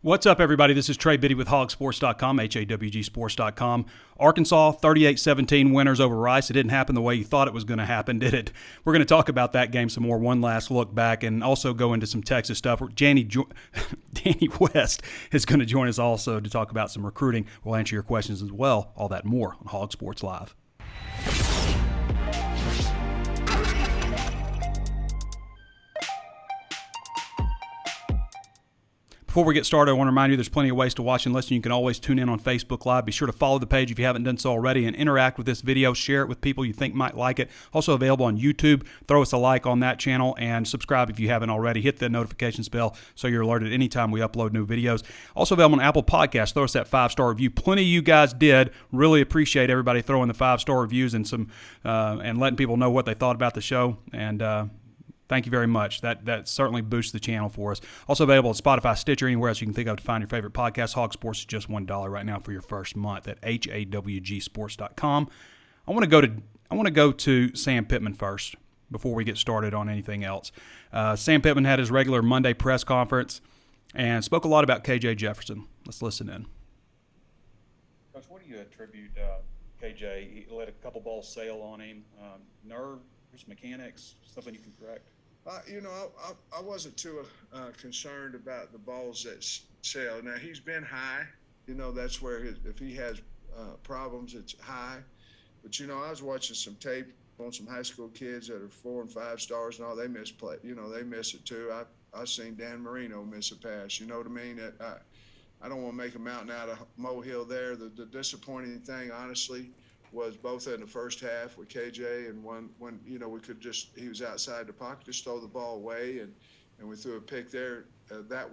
What's up, everybody? This is Trey Biddy with HawgSports.com, HawgSports.com. Arkansas, 38-17 winners over Rice. It didn't happen the way you thought it was going to happen, did it? We're going to talk about that game some more, one last look back, and also go into some Texas stuff. Danny West is going to join us also to talk about some recruiting. We'll answer your questions as well. All that and more on Hog Sports Live. Before we get started, I want to remind you there's plenty of ways to watch and listen. You can always tune in on Facebook Live. Be sure to follow the page if you haven't done so already and interact with this video. Share it with people you think might like it. Also available on YouTube. Throw us a like on that channel and subscribe if you haven't already. Hit the notifications bell so you're alerted anytime we upload new videos. Also available on Apple Podcasts. Throw us that 5-star review. Plenty of you guys did. Really appreciate everybody throwing the 5-star reviews and some and letting people know what they thought about the show. And thank you very much. That certainly boosts the channel for us. Also available at Spotify, Stitcher, anywhere else you can think of to find your favorite podcast. Hog Sports is just $1 right now for your first month at HawgSports.com. I want to go to Sam Pittman first before we get started on anything else. Sam Pittman had his regular Monday press conference and spoke a lot about KJ Jefferson. Let's listen in. Coach, what do you attribute KJ? He let a couple balls sail on him. Nerves, mechanics, something you can correct? I wasn't too concerned about the balls that sail. Now, he's been high. That's where if he has problems, it's high. But, I was watching some tape on some high school kids that are 4 and 5 stars and all. They miss play. They miss it too. I've seen Dan Marino miss a pass. You know what I mean? I don't want to make a mountain out of molehill there. The disappointing thing, honestly, was both in the first half with KJ and one when we could he was outside the pocket, just throw the ball away and we threw a pick there. That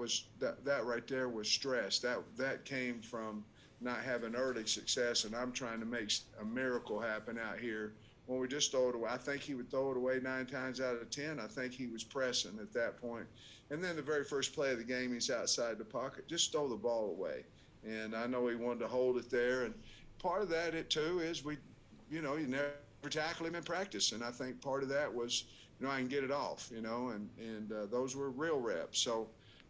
right there was stress. That came from not having early success, and I'm trying to make a miracle happen out here. When we just throw it away, I think he would throw it away 9 times out of 10. I think he was pressing at that point. And then the very first play of the game, he's outside the pocket, just throw the ball away. And I know he wanted to hold it there, and part of that too is you never tackle him in practice, and I think part of that was I can get it off, and those were real reps. So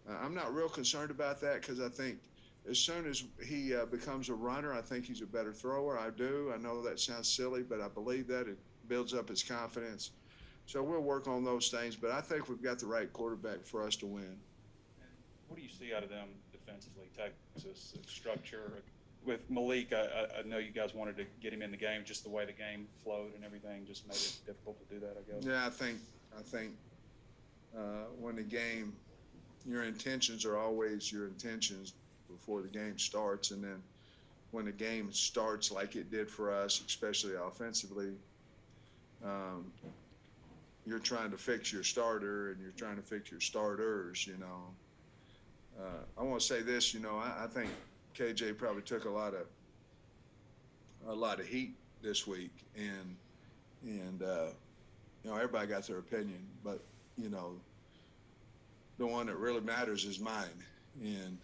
I'm not real concerned about that because I think as soon as he becomes a runner, I think he's a better thrower. I know that sounds silly, but I believe that it builds up his confidence. So we'll work on those things, but I think we've got the right quarterback for us to win. And what do you see out of them defensively? Texas structure. With Malik, I know you guys wanted to get him in the game. Just the way the game flowed and everything just made it difficult to do that, I guess. Yeah, I think when the game, your intentions are always your intentions before the game starts, and then when the game starts like it did for us, especially offensively, you're trying to fix your starter and you're trying to fix your starters. I want to say this. I think KJ probably took a lot of heat this week, and everybody got their opinion, but the one that really matters is mine, and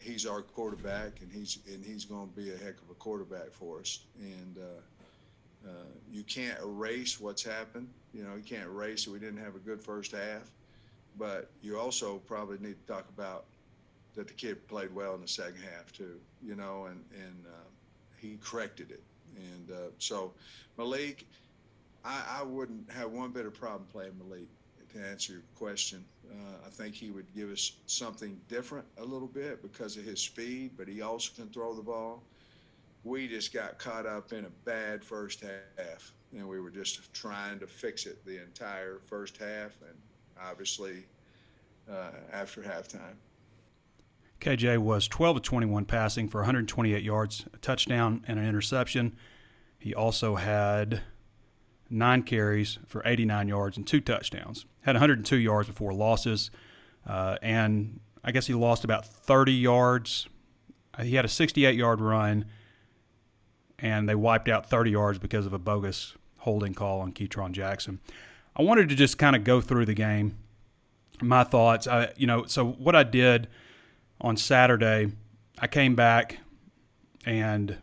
he's our quarterback, and he's going to be a heck of a quarterback for us, and you can't erase what's happened. You can't erase that we didn't have a good first half, but you also probably need to talk about that the kid played well in the second half too, and he corrected it. And so Malik, I wouldn't have one bit of problem playing Malik, to answer your question. I think he would give us something different a little bit because of his speed, but he also can throw the ball. We just got caught up in a bad first half, and we were just trying to fix it the entire first half, and obviously after halftime. KJ was 12 of 21 passing for 128 yards, a touchdown, and an interception. He also had 9 carries for 89 yards and 2 touchdowns. Had 102 yards before losses, and I guess he lost about 30 yards. He had a 68-yard run, and they wiped out 30 yards because of a bogus holding call on Keytron Jackson. I wanted to just kind of go through the game, my thoughts. So what I did on Saturday, I came back and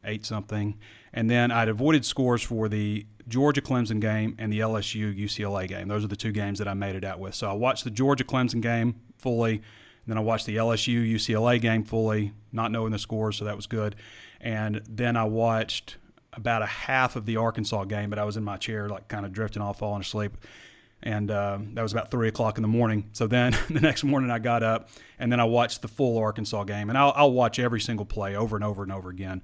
ate something, and then I'd avoided scores for the Georgia-Clemson game and the LSU-UCLA game. Those are the 2 games that I made it out with. So I watched the Georgia-Clemson game fully, Then I watched the LSU UCLA game fully, not knowing the scores, so that was good. And then I watched about a half of the Arkansas game, but I was in my chair, like kind of drifting off, falling asleep. And that was about 3 o'clock in the morning. So then the next morning I got up, and then I watched the full Arkansas game. And I'll watch every single play over and over and over again,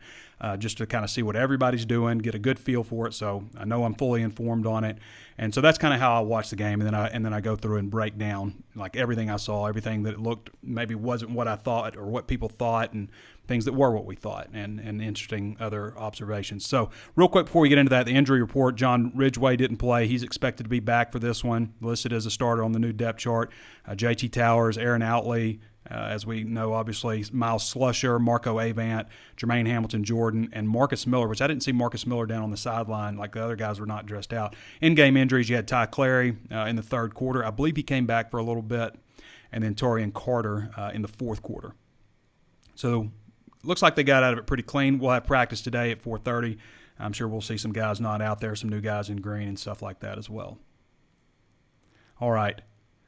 just to kind of see what everybody's doing, get a good feel for it, so I know I'm fully informed on it. And so that's kind of how I watch the game. And then I go through and break down like everything I saw, everything that looked maybe wasn't what I thought or what people thought, and things that were what we thought, and interesting other observations. So real quick before we get into that, the injury report, John Ridgeway didn't play. He's expected to be back for this one, listed as a starter on the new depth chart. JT Towers, Aaron Outley, as we know, obviously, Miles Slusher, Marco Avant, Jermaine Hamilton-Jordan, and Marcus Miller, which I didn't see Marcus Miller down on the sideline like the other guys were not dressed out. In-game injuries, you had Ty Clary in the third quarter. I believe he came back for a little bit, and then Torian Carter in the fourth quarter. So looks like they got out of it pretty clean. We'll have practice today at 4:30. I'm sure we'll see some guys not out there, some new guys in green and stuff like that as well. All right.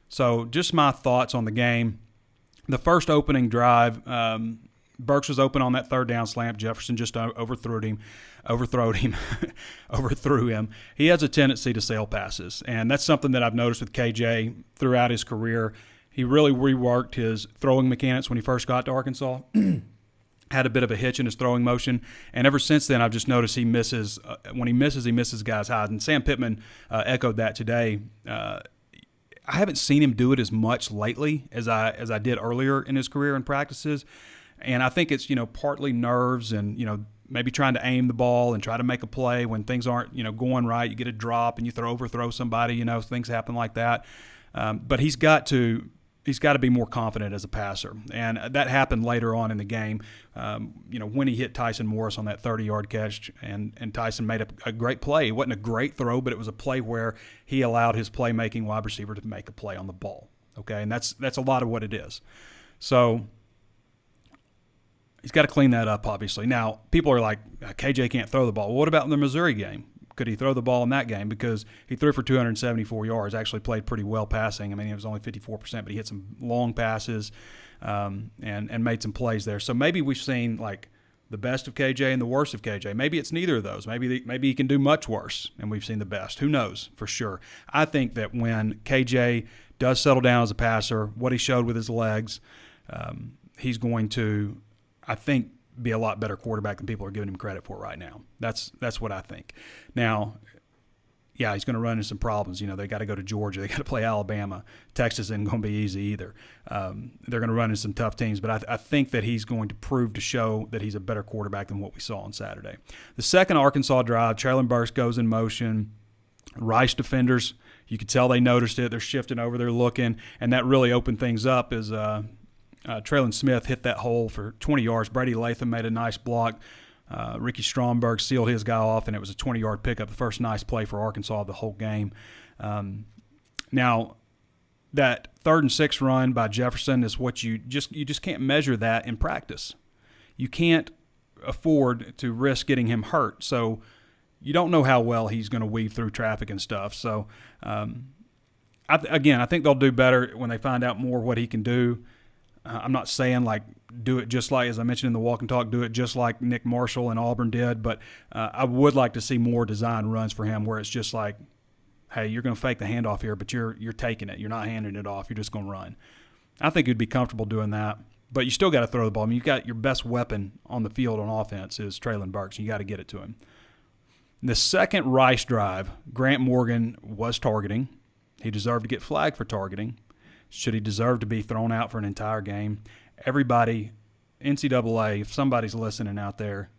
So just my thoughts on the game. The first opening drive, Burks was open on that third down slant. Jefferson just overthrew him. He has a tendency to sail passes, and that's something that I've noticed with KJ throughout his career. He really reworked his throwing mechanics when he first got to Arkansas. Had a bit of a hitch in his throwing motion, and ever since then I've just noticed he misses. When he misses guys high. And Sam Pittman echoed that today. I haven't seen him do it as much lately as I did earlier in his career in practices, and I think it's partly nerves and maybe trying to aim the ball and try to make a play when things aren't going right. You get a drop and you overthrow somebody. Things happen like that. But he's got to be more confident as a passer, and that happened later on in the game. When he hit Tyson Morris on that 30-yard catch, and Tyson made a great play. It wasn't a great throw, but it was a play where he allowed his playmaking wide receiver to make a play on the ball. Okay, and that's a lot of what it is. So he's got to clean that up, obviously. Now, people are like, KJ can't throw the ball. Well, what about in the Missouri game? Could he throw the ball in that game? Because he threw for 274 yards, actually played pretty well passing. I mean, it was only 54%, but he hit some long passes and made some plays there. So maybe we've seen like the best of KJ and the worst of KJ. Maybe it's neither of those. Maybe he can do much worse, and we've seen the best. Who knows for sure? I think that when KJ does settle down as a passer, what he showed with his legs, he's going to, I think, be a lot better quarterback than people are giving him credit for right now. That's what I think. Now, yeah, he's going to run into some problems. They got to go to Georgia. They got to play Alabama. Texas isn't going to be easy either. They're going to run into some tough teams, but I think that he's going to prove to show that he's a better quarterback than what we saw on Saturday. The second Arkansas drive, Traylon Burks goes in motion. Rice defenders, you could tell they noticed it. They're shifting over. They're looking, and that really opened things up as Traylon Smith hit that hole for 20 yards. Brady Latham made a nice block. Ricky Stromberg sealed his guy off, and it was a 20-yard pickup, the first nice play for Arkansas the whole game. Now, that 3rd and 6 run by Jefferson is what you just can't measure that in practice. You can't afford to risk getting him hurt. So you don't know how well he's going to weave through traffic and stuff. So, I think they'll do better when they find out more what he can do. I'm not saying do it just like, as I mentioned in the walk and talk, do it just like Nick Marshall and Auburn did, but I would like to see more design runs for him where it's just like, hey, you're going to fake the handoff here, but you're taking it. You're not handing it off. You're just going to run. I think he'd be comfortable doing that, but you still got to throw the ball. I mean, you've got your best weapon on the field on offense is Traylon Burks. You got to get it to him. The second Rice drive, Grant Morgan was targeting. He deserved to get flagged for targeting. Should he deserve to be thrown out for an entire game? Everybody, NCAA, if somebody's listening out there,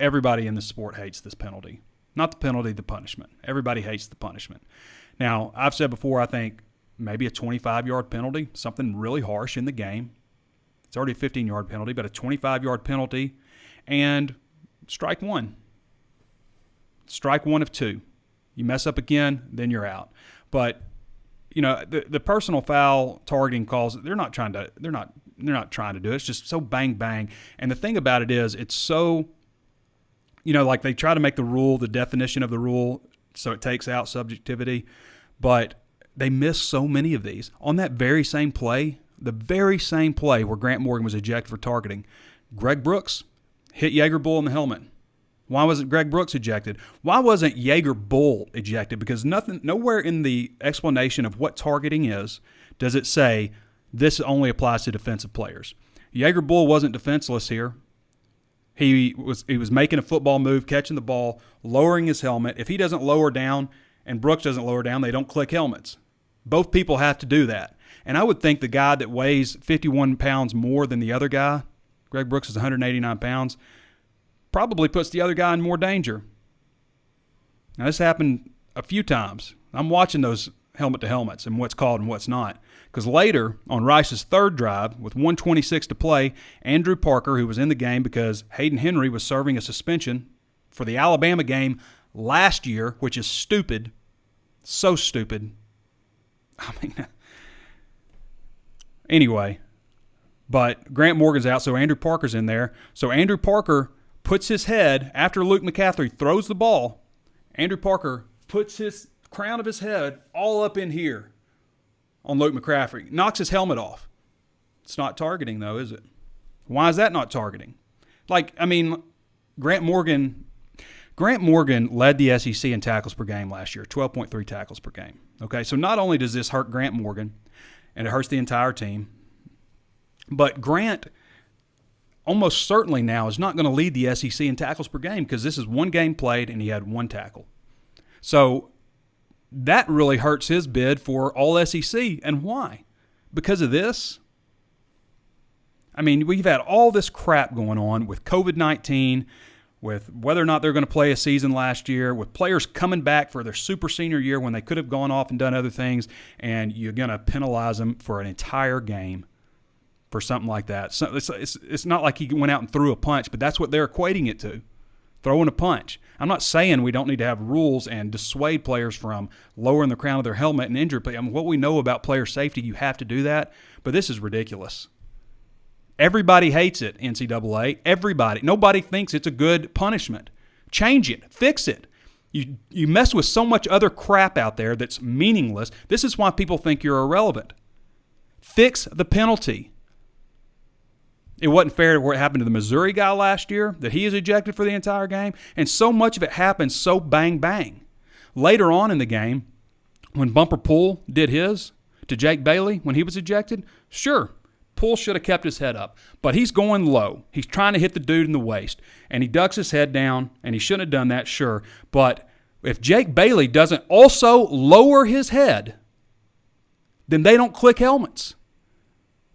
everybody in the sport hates this penalty. Not the penalty, the punishment. Everybody hates the punishment. Now, I've said before, I think maybe a 25-yard penalty, something really harsh in the game. It's already a 15-yard penalty, but a 25-yard penalty and strike one. Strike one of two. You mess up again, then you're out. But the personal foul targeting calls, they're not trying to do it. It's just so bang bang. And the thing about it is, it's so, they try to make the rule the definition of the rule so it takes out subjectivity, but they miss so many of these. On that very same play, the very same play where Grant Morgan was ejected for targeting. Greg Brooks hit Jaeger Bull in the helmet. Why wasn't Greg Brooks ejected? Why wasn't Jaeger Bull ejected? Because nowhere in the explanation of what targeting is does it say this only applies to defensive players. Jaeger Bull wasn't defenseless here. He was making a football move, catching the ball, lowering his helmet. If he doesn't lower down and Brooks doesn't lower down, they don't click helmets. Both people have to do that. And I would think the guy that weighs 51 pounds more than the other guy, Greg Brooks is 189 pounds, probably puts the other guy in more danger. Now, this happened a few times. I'm watching those helmet-to-helmets and what's called and what's not. Because later, on Rice's third drive, with 1:26 to play, Andrew Parker, who was in the game because Hayden Henry was serving a suspension for the Alabama game last year, which is stupid, so stupid. I mean, anyway, but Grant Morgan's out, so Andrew Parker's in there. So Andrew Parker puts his head, after Luke McCaffrey throws the ball, Andrew Parker puts his crown of his head all up in here on Luke McCaffrey. Knocks his helmet off. It's not targeting, though, is it? Why is that not targeting? Grant Morgan led the SEC in tackles per game last year, 12.3 tackles per game. Okay, so not only does this hurt Grant Morgan, and it hurts the entire team, but Grant almost certainly now is not going to lead the SEC in tackles per game because this is one game played and he had one tackle. So that really hurts his bid for all SEC. And why? Because of this? I mean, we've had all this crap going on with COVID-19, with whether or not they're going to play a season last year, with players coming back for their super senior year when they could have gone off and done other things, and you're going to penalize them for an entire game for something like that. So it's not like he went out and threw a punch, but that's what they're equating it to, throwing a punch. I'm not saying we don't need to have rules and dissuade players from lowering the crown of their helmet and injury. I mean, what we know about player safety, you have to do that, but this is ridiculous. Everybody hates it, NCAA. Everybody. Nobody thinks it's a good punishment. Change it. Fix it. You mess with so much other crap out there that's meaningless. This is why people think you're irrelevant. Fix the penalty. It wasn't fair to what happened to the Missouri guy last year, that he is ejected for the entire game, and so much of it happened so bang. Later on in the game, when Bumper Poole did his to Jake Bailey when he was ejected, sure, Poole should have kept his head up, but he's going low. He's trying to hit the dude in the waist, and he ducks his head down, and he shouldn't have done that, sure. But if Jake Bailey doesn't also lower his head, then they don't click helmets.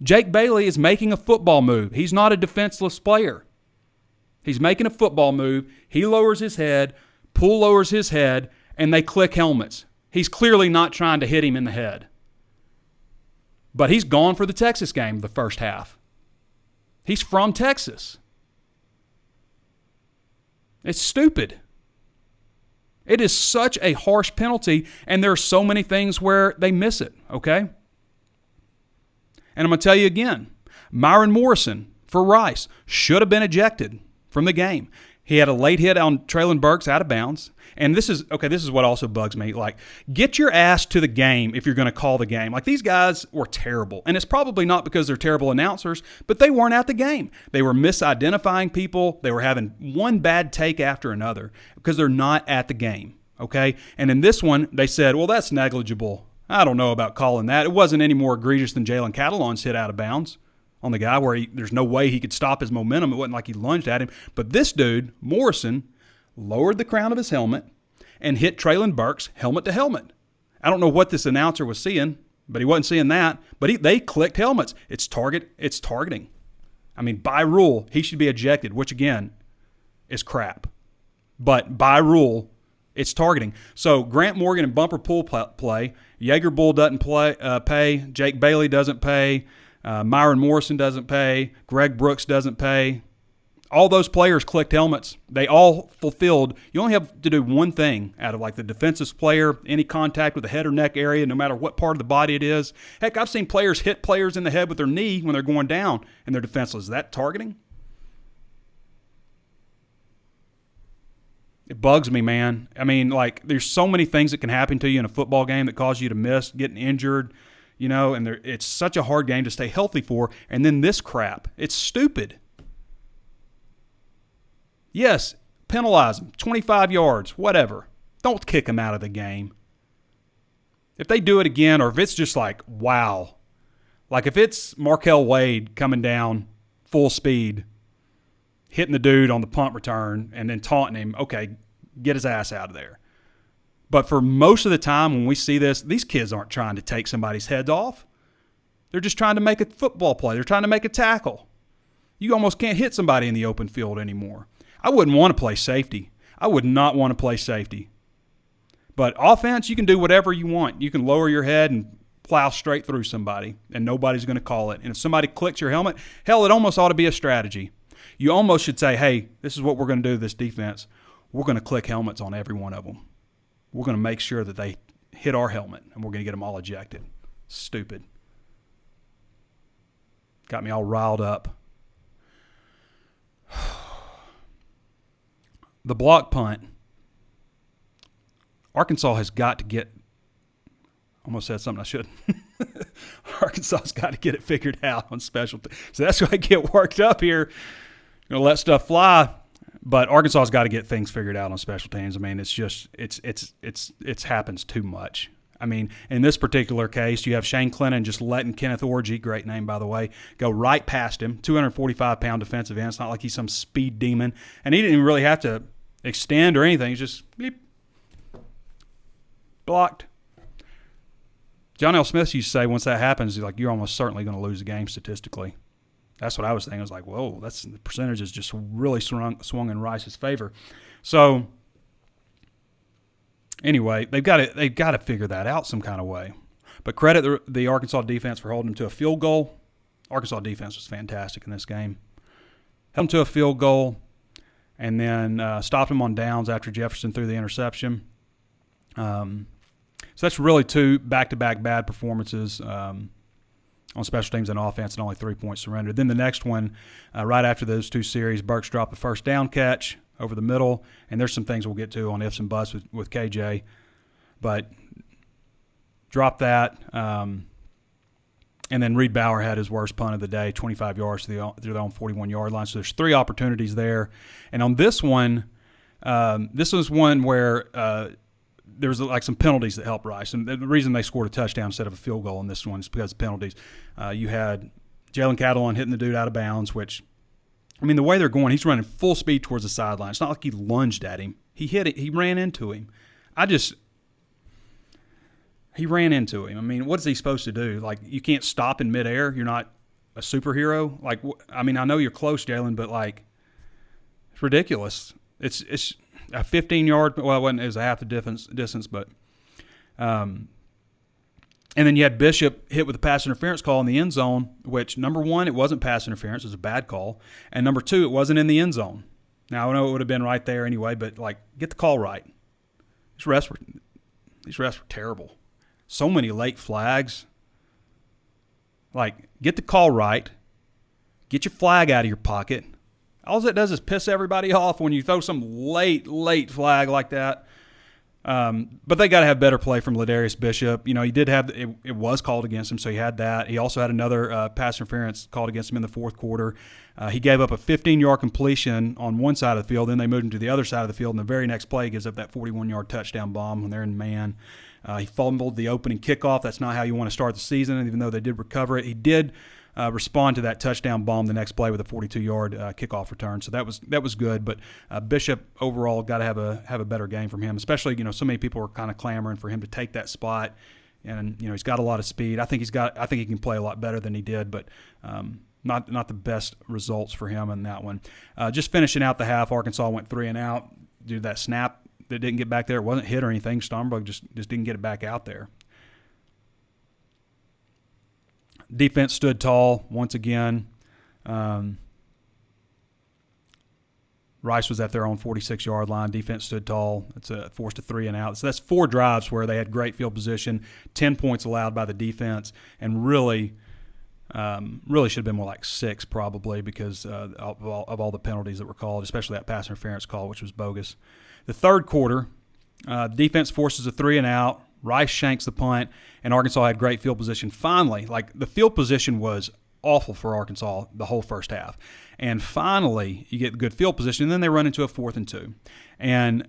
Jake Bailey is making a football move. He's not a defenseless player. He's making a football move. He lowers his head, Poole lowers his head, and they click helmets. He's clearly not trying to hit him in the head. But he's gone for the Texas game the first half. He's from Texas. It's stupid. It is such a harsh penalty, and there are so many things where they miss it, okay? And I'm going to tell you again, Myron Morrison for Rice should have been ejected from the game. He had a late hit on Treylon Burks out of bounds. And this is what also bugs me. Like, get your ass to the game if you're going to call the game. Like, these guys were terrible. And it's probably not because they're terrible announcers, but they weren't at the game. They were misidentifying people. They were having one bad take after another because they're not at the game, okay? And in this one, they said, well, that's negligible. I don't know about calling that. It wasn't any more egregious than Jalen Catalon's hit out of bounds on the guy where there's no way he could stop his momentum. It wasn't like he lunged at him. But this dude, Morrison, lowered the crown of his helmet and hit Treylon Burks helmet to helmet. I don't know what this announcer was seeing, but he wasn't seeing that. But they clicked helmets. It's targeting. I mean, by rule, he should be ejected, which, again, is crap. But by rule, it's targeting. So Grant Morgan and Bumper Poole play. Jaeger Bull doesn't pay. Jake Bailey doesn't pay. Myron Morrison doesn't pay. Greg Brooks doesn't pay. All those players clicked helmets. They all fulfilled. You only have to do one thing out of like the defensive player, any contact with the head or neck area, no matter what part of the body it is. Heck, I've seen players hit players in the head with their knee when they're going down and they're defenseless. Is that targeting? It bugs me, man. I mean, like, there's so many things that can happen to you in a football game that cause you to miss, getting injured, and it's such a hard game to stay healthy for. And then this crap. It's stupid. Yes, penalize them, 25 yards, whatever. Don't kick them out of the game. If they do it again, or if it's just like, wow, like if it's Markel Wade coming down full speed, hitting the dude on the punt return and then taunting him, okay, get his ass out of there. But for most of the time when we see this, these kids aren't trying to take somebody's heads off. They're just trying to make a football play. They're trying to make a tackle. You almost can't hit somebody in the open field anymore. I wouldn't want to play safety. I would not want to play safety. But offense, you can do whatever you want. You can lower your head and plow straight through somebody, and nobody's going to call it. And if somebody clicks your helmet, hell, it almost ought to be a strategy. You almost should say, hey, this is what we're going to do to this defense. We're going to click helmets on every one of them. We're going to make sure that they hit our helmet, and we're going to get them all ejected. Stupid. Got me all riled up. The block punt. Arkansas has got to get – almost said something I shouldn't. Arkansas has got to get it figured out on special teams. So that's why I get worked up here. Going to let stuff fly. But Arkansas has got to get things figured out on special teams. I mean, it's just it's happens too much. I mean, in this particular case, you have Shane Clennon just letting Kenneth Orgy, great name by the way, go right past him, 245-pound defensive end. It's not like he's some speed demon. And he didn't even really have to extend or anything. He's just bleep, blocked. John L. Smith used to say once that happens, he's like, you're almost certainly going to lose the game statistically. That's what I was thinking. I was like, whoa, the percentages just really swung in Rice's favor. So anyway, they've got to figure that out some kind of way. But credit the Arkansas defense for holding them to a field goal. Arkansas defense was fantastic in this game. Held them to a field goal, and then stopped them on downs after Jefferson threw the interception. So that's really two back-to-back bad performances on special teams and offense, and only 3 points surrendered. Then the next one, right after those two series, Burks dropped a first down catch over the middle, and there's some things we'll get to on ifs and buts with KJ. But dropped that, and then Reed Bauer had his worst punt of the day, 25 yards through their own 41-yard line. So there's 3 opportunities there. And on this one, this was one where there was like some penalties that helped Rice. And the reason they scored a touchdown instead of a field goal in this one is because of penalties. You had Jalen Catalon hitting the dude out of bounds, which, I mean, the way they're going, he's running full speed towards the sideline. It's not like he lunged at him. He hit it. He ran into him. He ran into him. I mean, what is he supposed to do? Like, you can't stop in midair. You're not a superhero. Like, I mean, I know you're close, Jalen, but, like, it's ridiculous. It's a 15-yard – well, it was a half the distance, but and then you had Bishop hit with a pass interference call in the end zone, which, number one, it wasn't pass interference. It was a bad call. And number two, it wasn't in the end zone. Now, I know it would have been right there anyway, but, like, get the call right. These refs were terrible. So many late flags. Like, get the call right. Get your flag out of your pocket. All it does is piss everybody off when you throw some late flag like that. But they got to have better play from Ladarius Bishop. You know, he did have it was called against him, so he had that. He also had another pass interference called against him in the fourth quarter. He gave up a 15-yard completion on one side of the field. Then they moved him to the other side of the field, and the very next play gives up that 41-yard touchdown bomb when they're in man. He fumbled the opening kickoff. That's not how you want to start the season, even though they did recover it. He did respond to that touchdown bomb the next play with a 42-yard kickoff return. So that was good. But Bishop overall got to have a better game from him, especially, you know, so many people are kind of clamoring for him to take that spot. And, you know, he's got a lot of speed. I think he can play a lot better than he did, but not the best results for him in that one. Just finishing out the half, Arkansas went 3 and out due to that snap that didn't get back there. It wasn't hit or anything. Starnberg just didn't get it back out there. Defense stood tall once again. Rice was at their own 46-yard line. Defense stood tall. It's forced a 3 and out. So that's 4 drives where they had great field position, 10 points allowed by the defense, and really should have been more like 6 probably because of all the penalties that were called, especially that pass interference call, which was bogus. The third quarter, defense forces a 3 and out. Rice shanks the punt, and Arkansas had great field position. Finally, like the field position was awful for Arkansas the whole first half. And finally, you get good field position, and then they run into a 4th and 2. And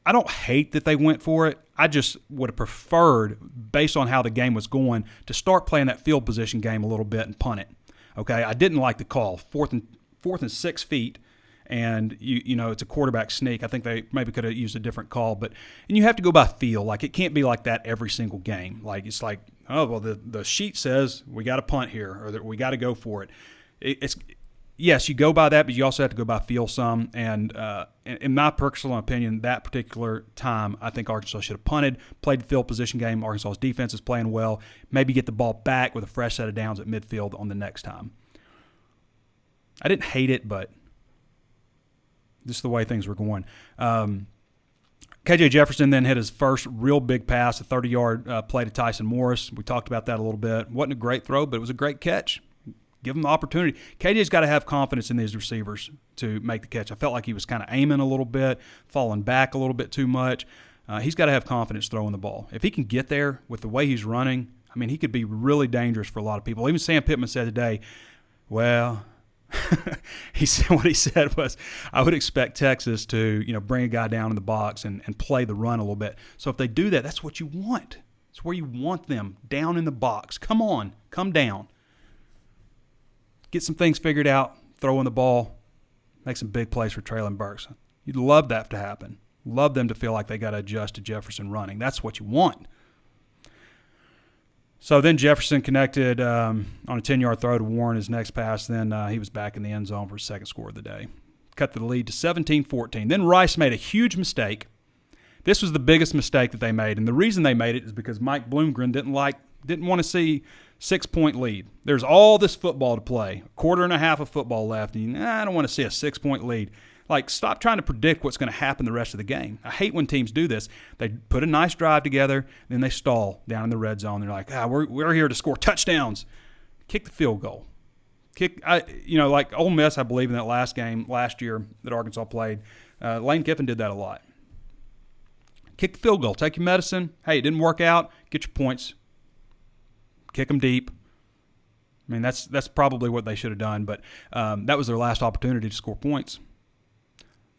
I don't hate that they went for it. I just would have preferred, based on how the game was going, to start playing that field position game a little bit and punt it. Okay, I didn't like the call, 4th and 6 feet, and you know it's a quarterback sneak. I think they maybe could have used a different call, and you have to go by feel. Like it can't be like that every single game. Like it's like, oh well, the sheet says we got to punt here, or that we got to go for it. It's yes, you go by that, but you also have to go by feel some. And in my personal opinion, that particular time, I think Arkansas should have punted, played the field position game. Arkansas's defense is playing well. Maybe get the ball back with a fresh set of downs at midfield on the next time. I didn't hate it, but just the way things were going. KJ Jefferson then hit his first real big pass, a 30-yard play to Tyson Morris. We talked about that a little bit. Wasn't a great throw, but it was a great catch. Give him the opportunity. KJ's got to have confidence in these receivers to make the catch. I felt like he was kind of aiming a little bit, falling back a little bit too much. He's got to have confidence throwing the ball. If he can get there with the way he's running, I mean, he could be really dangerous for a lot of people. Even Sam Pittman said today, well, what he said was, I would expect Texas to, bring a guy down in the box and play the run a little bit. So if they do that, that's what you want. It's where you want them, down in the box. Come on, come down. Get some things figured out, throw in the ball, make some big plays for Traylon Burks. You'd love that to happen. Love them to feel like they got to adjust to Jefferson running. That's what you want. So then Jefferson connected on a 10-yard throw to Warren his next pass. Then he was back in the end zone for his second score of the day. Cut the lead to 17-14. Then Rice made a huge mistake. This was the biggest mistake that they made, and the reason they made it is because Mike Bloomgren didn't want to see 6-point lead. There's all this football to play, a quarter and a half of football left, and I don't want to see a 6-point lead. Like, stop trying to predict what's going to happen the rest of the game. I hate when teams do this. They put a nice drive together, then they stall down in the red zone. They're like, we're here to score touchdowns. Kick the field goal. Like Ole Miss, I believe in that last game last year that Arkansas played, Lane Kiffin did that a lot. Kick the field goal. Take your medicine. Hey, it didn't work out. Get your points. Kick them deep. I mean, that's probably what they should have done, but that was their last opportunity to score points.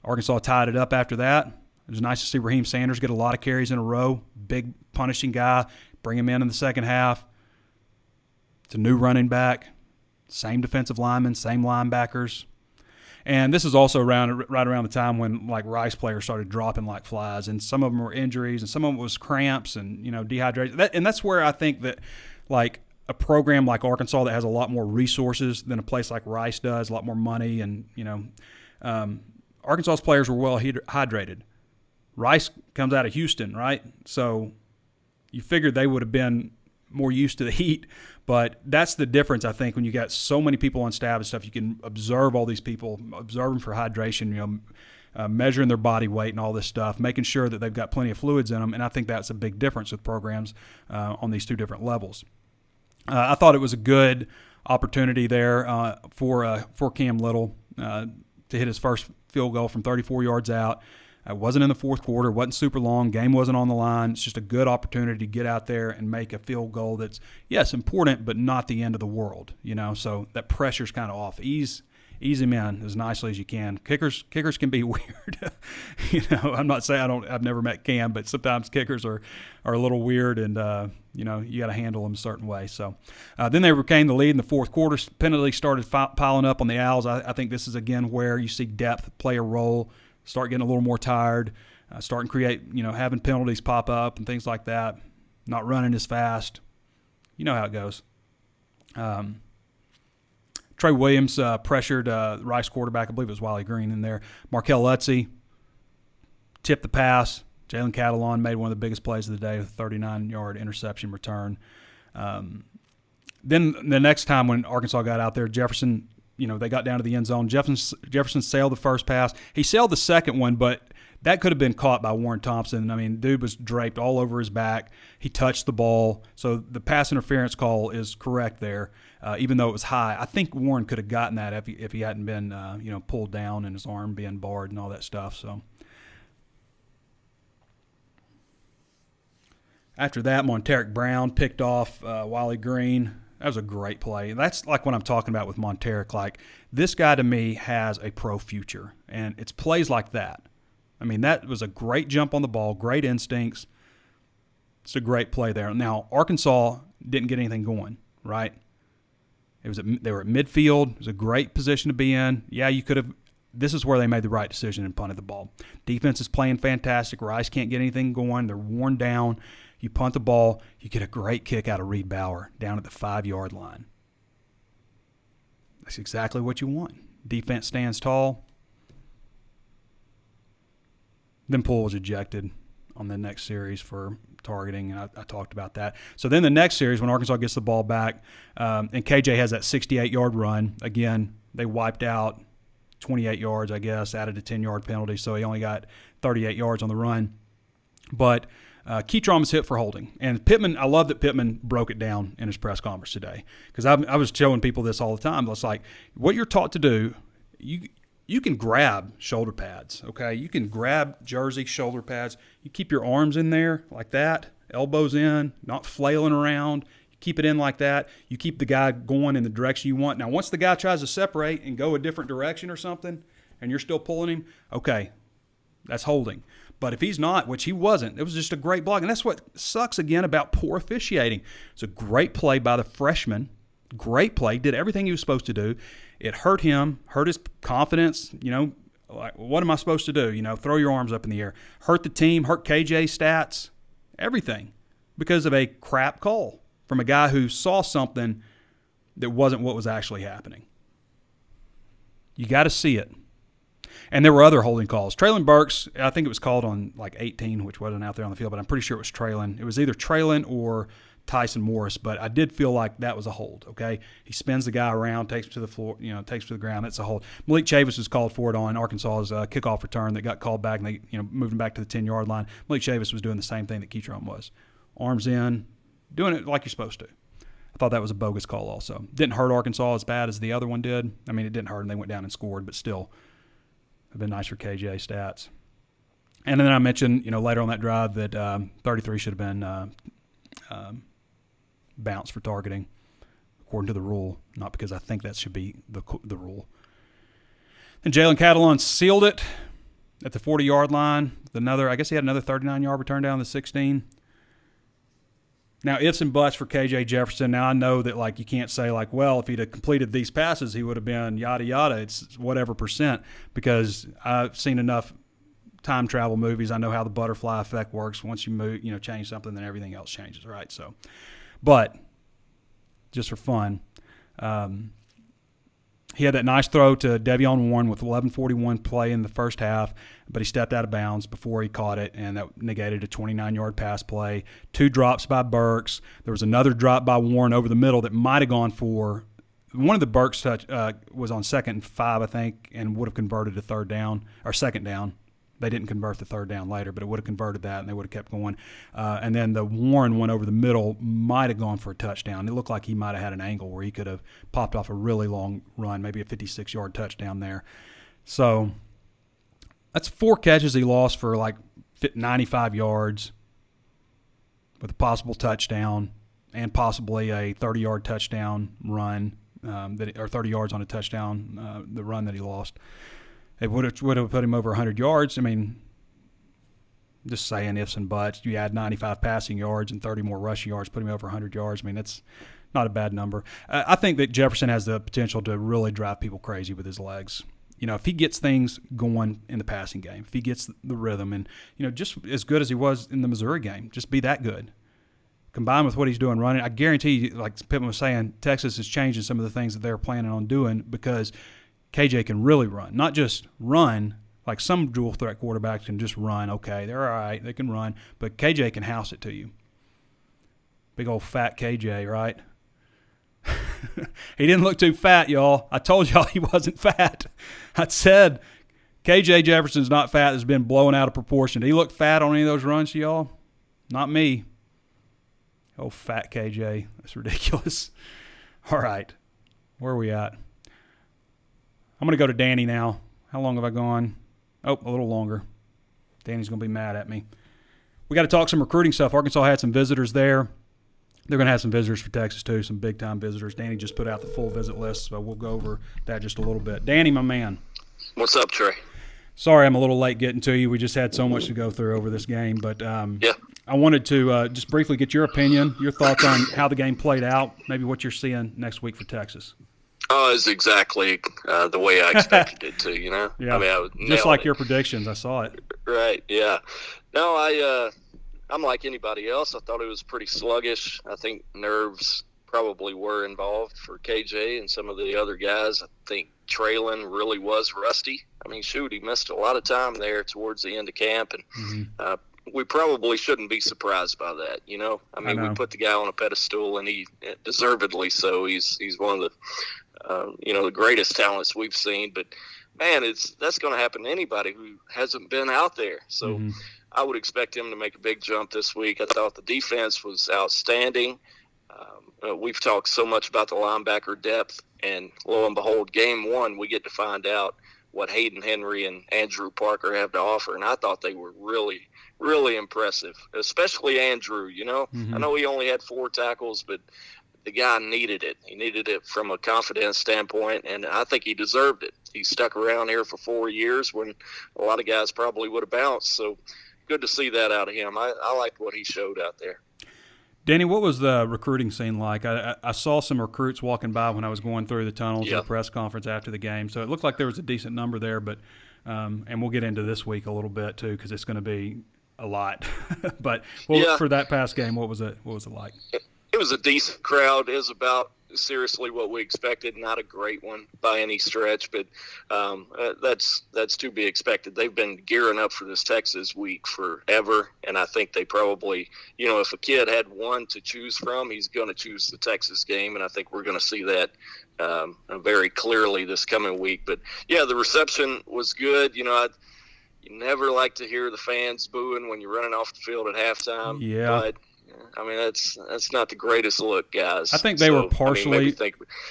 Arkansas tied it up after that. It was nice to see Raheem Sanders get a lot of carries in a row. Big punishing guy. Bring him in the second half. It's a new running back. Same defensive linemen, same linebackers. And this is also right around the time when Rice players started dropping like flies, and some of them were injuries, and some of them was cramps and dehydration. And that's where I think that a program like Arkansas that has a lot more resources than a place like Rice does, a lot more money, and Arkansas's players were well hydrated. Rice comes out of Houston, right? So you figured they would have been more used to the heat, but that's the difference, I think, when you got so many people on staff and stuff. You can observe all these people, observe them for hydration, measuring their body weight and all this stuff, making sure that they've got plenty of fluids in them, and I think that's a big difference with programs on these two different levels. I thought it was a good opportunity there for Cam Little to hit his first field goal from 34 yards out. It wasn't in the fourth quarter, wasn't super long, game wasn't on the line. It's just a good opportunity to get out there and make a field goal that's, yes, important, but not the end of the world, so that pressure's kind of off. Ease him in as nicely as you can. Kickers can be weird. I'm not saying I've never met Cam, but sometimes kickers are a little weird, and you got to handle them a certain way. So then they regained the lead in the fourth quarter. Penalties started piling up on the Owls. I think this is again where you see depth play a role. Start getting a little more tired, starting to create, having penalties pop up and things like that, not running as fast. You know how it goes. Trey Williams pressured Rice quarterback, I believe it was Wiley Green in there. Markel Utze tipped the pass. Jalen Catalon made one of the biggest plays of the day with a 39-yard interception return. Then the next time when Arkansas got out there, Jefferson, they got down to the end zone. Jefferson sailed the first pass. He sailed the second one, but that could have been caught by Warren Thompson. I mean, dude was draped all over his back. He touched the ball. So the pass interference call is correct there, even though it was high. I think Warren could have gotten that if he hadn't been, pulled down and his arm being barred and all that stuff. So After that, Monteric Brown picked off Wally Green. That was a great play. That's like what I'm talking about with Monteric. Like, this guy to me has a pro future, and it's plays like that. I mean, that was a great jump on the ball, great instincts. It's a great play there. Now, Arkansas didn't get anything going, right? They were at midfield. It was a great position to be in. Yeah, you could have. This is where they made the right decision and punted the ball. Defense is playing fantastic. Rice can't get anything going. They're worn down. You punt the ball. You get a great kick out of Reed Bauer down at the 5-yard line. That's exactly what you want. Defense stands tall. Then Poole was ejected on the next series for targeting, and I talked about that. So then the next series, when Arkansas gets the ball back, and KJ has that 68-yard run, again, they wiped out 28 yards, I guess, added a 10-yard penalty, so he only got 38 yards on the run. But Keytron was hit for holding. And Pittman, I love that Pittman broke it down in his press conference today, because I was showing people this all the time. It's like, what you're taught to do, you can grab shoulder pads, okay? You can grab jersey shoulder pads. You keep your arms in there like that, elbows in, not flailing around. You keep it in like that. You keep the guy going in the direction you want. Now, once the guy tries to separate and go a different direction or something, and you're still pulling him, okay, that's holding. But if he's not, which he wasn't, it was just a great block. And that's what sucks, again, about poor officiating. It's a great play by the freshman. Great play. Did everything he was supposed to do. It hurt him, hurt his confidence. You know, like, what am I supposed to do? You know, throw your arms up in the air. Hurt the team, hurt KJ's stats, everything, because of a crap call from a guy who saw something that wasn't what was actually happening. You got to see it. And there were other holding calls. Traylon Burks, I think it was called on like 18, which wasn't out there on the field, but I'm pretty sure it was Traylon. It was either Traylon or Tyson Morris, but I did feel like that was a hold, okay? He spins the guy around, takes him to the floor, takes him to the ground. That's a hold. Malik Chavis was called for it on Arkansas's kickoff return that got called back, and they moved him back to the 10-yard line. Malik Chavis was doing the same thing that Keytron was. Arms in, doing it like you're supposed to. I thought that was a bogus call also. Didn't hurt Arkansas as bad as the other one did. I mean, it didn't hurt them. They went down and scored, but still, it would have been nice for KJ stats. And then I mentioned, later on that drive that 33 should have been bounced for targeting, according to the rule, not because I think that should be the rule. And Jalen Catalon sealed it at the 40-yard line. I guess he had another 39-yard return down the 16. Now, ifs and buts for KJ Jefferson. Now, I know that, you can't say, well, if he'd have completed these passes, he would have been yada, yada. It's whatever percent, because I've seen enough time travel movies. I know how the butterfly effect works. Once you move, change something, then everything else changes, right? So, but just for fun, he had that nice throw to Devion Warren with 11:41 play in the first half, but he stepped out of bounds before he caught it, and that negated a 29-yard pass play. 2 drops by Burks. There was another drop by Warren over the middle that might have gone for one of the Burks touch was on 2nd and 5, I think, and would have converted to third down or second down. They didn't convert the third down later, but it would have converted that, and they would have kept going. And then the Warren one over the middle might have gone for a touchdown. It looked like he might have had an angle where he could have popped off a really long run, maybe a 56-yard touchdown there. So that's 4 catches he lost for 95 yards with a possible touchdown and possibly a 30-yard touchdown run, or 30 yards on a touchdown, the run that he lost. It would have put him over 100 yards. I mean, just saying ifs and buts. You add 95 passing yards and 30 more rushing yards, put him over 100 yards. I mean, that's not a bad number. I think that Jefferson has the potential to really drive people crazy with his legs. If he gets things going in the passing game, if he gets the rhythm, and, just as good as he was in the Missouri game, just be that good. Combined with what he's doing running, I guarantee you, like Pittman was saying, Texas is changing some of the things that they're planning on doing because KJ can really run. Not just run, like some dual threat quarterbacks can just run. Okay, they're all right, they can run, but KJ can house it to you. Big old fat KJ, right? He didn't look too fat, y'all. I told y'all he wasn't fat. I said KJ Jefferson's not fat. Has been blown out of proportion. Did he look fat on any of those runs, y'all? Not me. Oh, fat KJ. That's ridiculous. All right. Where are we at? I'm going to go to Danny now. How long have I gone? Oh, a little longer. Danny's going to be mad at me. We got to talk some recruiting stuff. Arkansas had some visitors there. They're going to have some visitors for Texas, too, some big-time visitors. Danny just put out the full visit list, so we'll go over that just a little bit. Danny, my man. What's up, Trey? Sorry I'm a little late getting to you. We just had so much to go through over this game. But I wanted to just briefly get your opinion, your thoughts on how the game played out, maybe what you're seeing next week for Texas. Oh, it's exactly the way I expected it to, you know? Yeah. I mean, I just like it. your predictions. I saw it. Right, yeah. No, I'm like anybody else. I thought it was pretty sluggish. I think nerves probably were involved for KJ and some of the other guys. I think Traylon really was rusty. I mean, shoot, he missed a lot of time there towards the end of camp, and we probably shouldn't be surprised by that, you know? I mean, we put the guy on a pedestal, and he deservedly so. He's one of the, the greatest talents we've seen. But, man, that's going to happen to anybody who hasn't been out there. So I would expect him to make a big jump this week. I thought the defense was outstanding. We've talked so much about the linebacker depth, and lo and behold, game one, we get to find out what Hayden Henry and Andrew Parker have to offer. And I thought they were really, really impressive, especially Andrew, you know. I know he only had 4 tackles, but the guy needed it. He needed it from a confidence standpoint, and I think he deserved it. He stuck around here for 4 years when a lot of guys probably would have bounced. So good to see that out of him. I liked what he showed out there. Danny, what was the recruiting scene like? I saw some recruits walking by when I was going through the tunnels at the press conference after the game, so it looked like there was a decent number there. But and we'll get into this week a little bit too, because it's going to be a lot. But for that past game, what was it like? It was a decent crowd. It was about seriously what we expected. Not a great one by any stretch, but that's to be expected. They've been gearing up for this Texas week forever, and I think they probably, if a kid had one to choose from, he's going to choose the Texas game, and I think we're going to see that very clearly this coming week. But, yeah, the reception was good. You never like to hear the fans booing when you're running off the field at halftime. Yeah. But I mean, that's not the greatest look, guys. I think they were partially.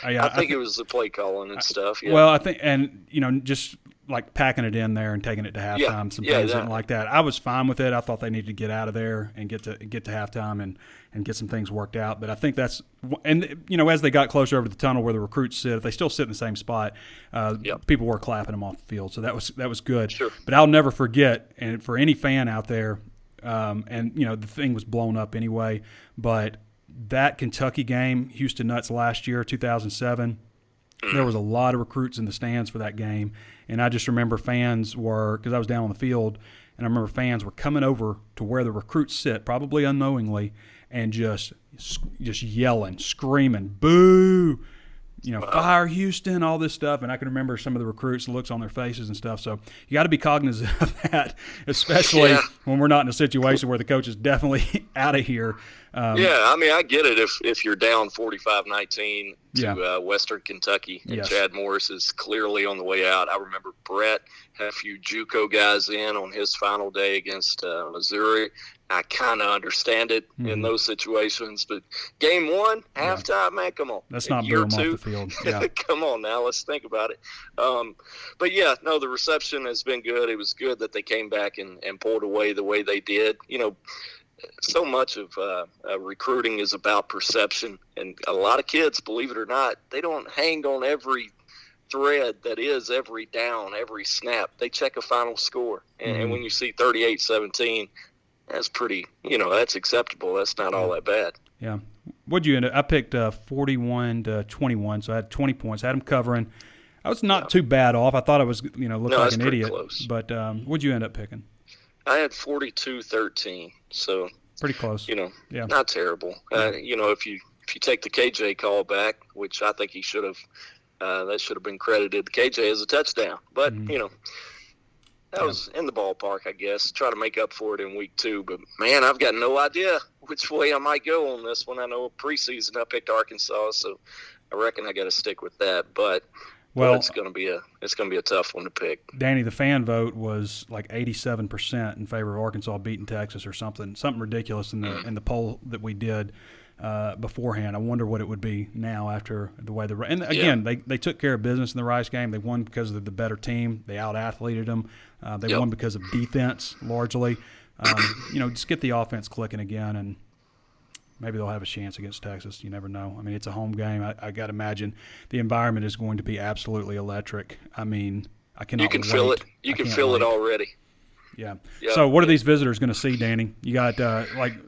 I think it was the play calling and stuff. Yeah. Well, I think, and just like packing it in there and taking it to halftime. Some things didn't like that. I was fine with it. I thought they needed to get out of there and get to halftime and get some things worked out. But I think that's, and as they got closer over to the tunnel where the recruits sit, if they still sit in the same spot, people were clapping them off the field. So that was good. Sure. But I'll never forget, and for any fan out there. The thing was blown up anyway, but that Kentucky game, Houston Nuts last year, 2007, there was a lot of recruits in the stands for that game, and I just remember fans were, because I was down on the field, and I remember fans were coming over to where the recruits sit, probably unknowingly, and just yelling, screaming, boo, fire Houston, all this stuff. And I can remember some of the recruits' looks on their faces and stuff. So you got to be cognizant of that, especially when we're not in a situation where the coach is definitely out of here. I mean, I get it if you're down 45-19 to Western Kentucky, and Chad Morris is clearly on the way out. I remember Brett had a few JUCO guys in on his final day against Missouri. I kind of understand it in those situations, but game one, halftime, man, come on. Let's not boo them off the field. Yeah. Come on now, let's think about it. But the reception has been good. It was good that they came back and pulled away the way they did. So much of recruiting is about perception, and a lot of kids, believe it or not, they don't hang on every thread that is every down, every snap. They check a final score, and when you see 38-17, that's pretty, that's acceptable. That's not all that bad. Yeah. What'd you end up? I picked 41-21, so I had 20 points. I had them covering. I was not too bad off. I thought I was, looked like an idiot. Close. But what'd you end up picking? I had 42-13, so pretty close. Not terrible. If you take the KJ call back, which I think he should have, that should have been credited to KJ as a touchdown. But that was in the ballpark, I guess. Try to make up for it in week 2. But, man, I've got no idea which way I might go on this one. I know preseason I picked Arkansas, so I reckon I got to stick with that. But it's going to be a tough one to pick. Danny, the fan vote was like 87% in favor of Arkansas beating Texas or something ridiculous in the poll that we did beforehand. I wonder what it would be now after the way they took care of business in the Rice game. They won because of the better team. They out-athleted them. They won because of defense largely. just get the offense clicking again, and maybe they'll have a chance against Texas. You never know. I mean, it's a home game. I got to imagine the environment is going to be absolutely electric. I mean, I cannot wait. You can feel it. You can feel it already. Yeah. So what are these visitors going to see, Danny? You got,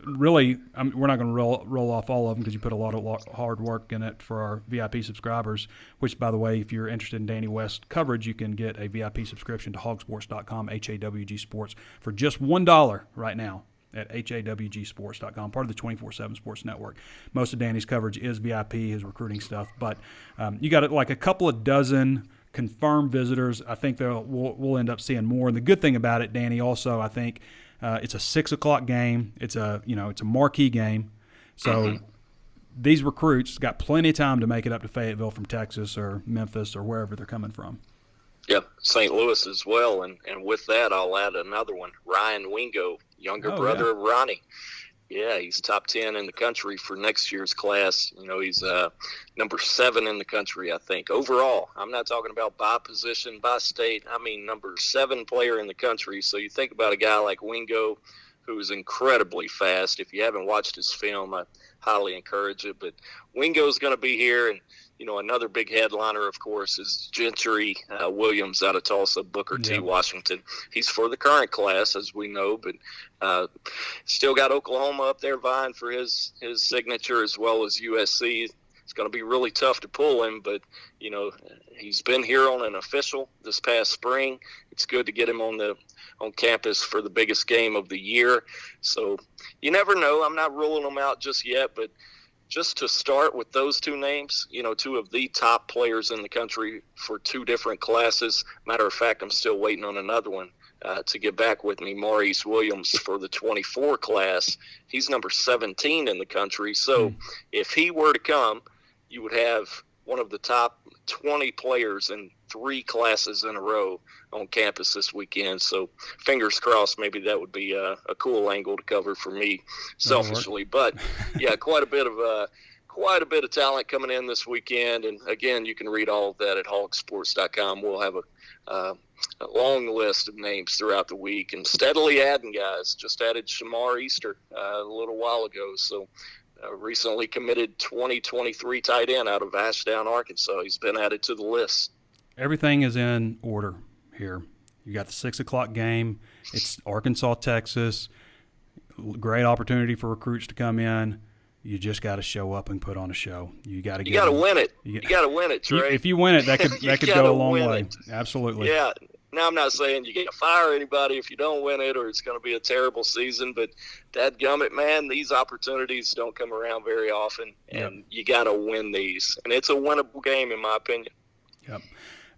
really, we're not going to roll off all of them because you put a lot of hard work in it for our VIP subscribers, which, by the way, if you're interested in Danny West coverage, you can get a VIP subscription to HawgSports.com, HAWG Sports, for just $1 right now at HAWGsports.com, part of the 24/7 Sports Network. Most of Danny's coverage is VIP, his recruiting stuff, but you got like a couple of dozen confirmed visitors. I think we'll end up seeing more. And the good thing about it, Danny, also, I think it's a 6 o'clock game. It's a marquee game. So these recruits got plenty of time to make it up to Fayetteville from Texas or Memphis or wherever they're coming from. Yep, St. Louis as well. And with that, I'll add another one, Ryan Wingo, younger brother of Ronnie. Yeah, he's top 10 in the country for next year's class. He's number 7 in the country, I think, overall. I'm not talking about by position, by state. I mean, number 7 player in the country. So you think about a guy like Wingo, who is incredibly fast. If you haven't watched his film, I highly encourage it. But Wingo's going to be here, and another big headliner, of course, is Gentry Williams out of Tulsa, Booker T. Washington. He's for the current class, as we know, but still got Oklahoma up there vying for his signature, as well as USC. It's going to be really tough to pull him, but, he's been here on an official this past spring. It's good to get him on campus for the biggest game of the year. So you never know. I'm not ruling them out just yet, but just to start with those two names, 2 of the top players in the country for 2 different classes. Matter of fact, I'm still waiting on another one to get back with me, Maurice Williams for the 24 class. He's number 17 in the country. So if he were to come, you would have one of the top 20 players in 3 classes in a row on campus this weekend. So fingers crossed, maybe that would be a cool angle to cover for me selfishly. But yeah, quite a bit of talent coming in this weekend. And again, you can read all of that at HawgSports.com. We'll have a long list of names throughout the week and steadily adding guys. Just added Shamar Easter a little while ago. So recently committed 2023 tight end out of Ashdown, Arkansas. He's been added to the list. Everything is in order here. You got the 6 o'clock game. It's Arkansas, Texas. Great opportunity for recruits to come in. You just got to show up and put on a show. You got to win it. You got to win it, Trey. If you win it, that could go a long way. Absolutely. Yeah. Now, I'm not saying you can't fire anybody if you don't win it or it's going to be a terrible season, but dadgummit, man, these opportunities don't come around very often, and you got to win these. And it's a winnable game, in my opinion. Yep.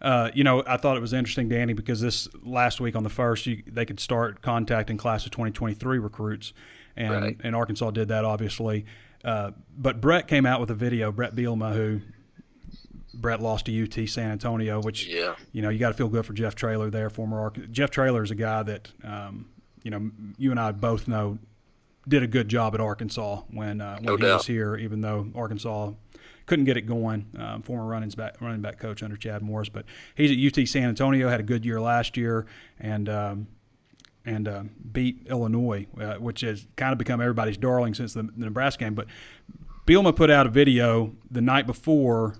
I thought it was interesting, Danny, because this last week on the 1st, they could start contacting class of 2023 recruits, and Arkansas did that, obviously. But Brett came out with a video, Brett Bielema, who Brett lost to UT San Antonio, which, you got to feel good for Jeff Traylor there, Jeff Traylor is a guy that, you and I both know did a good job at Arkansas when he was here, even though Arkansas couldn't get it going. Former running back coach under Chad Morris, but he's at UT San Antonio, had a good year last year, and beat Illinois, which has kind of become everybody's darling since the Nebraska game. But Bielema put out a video the night before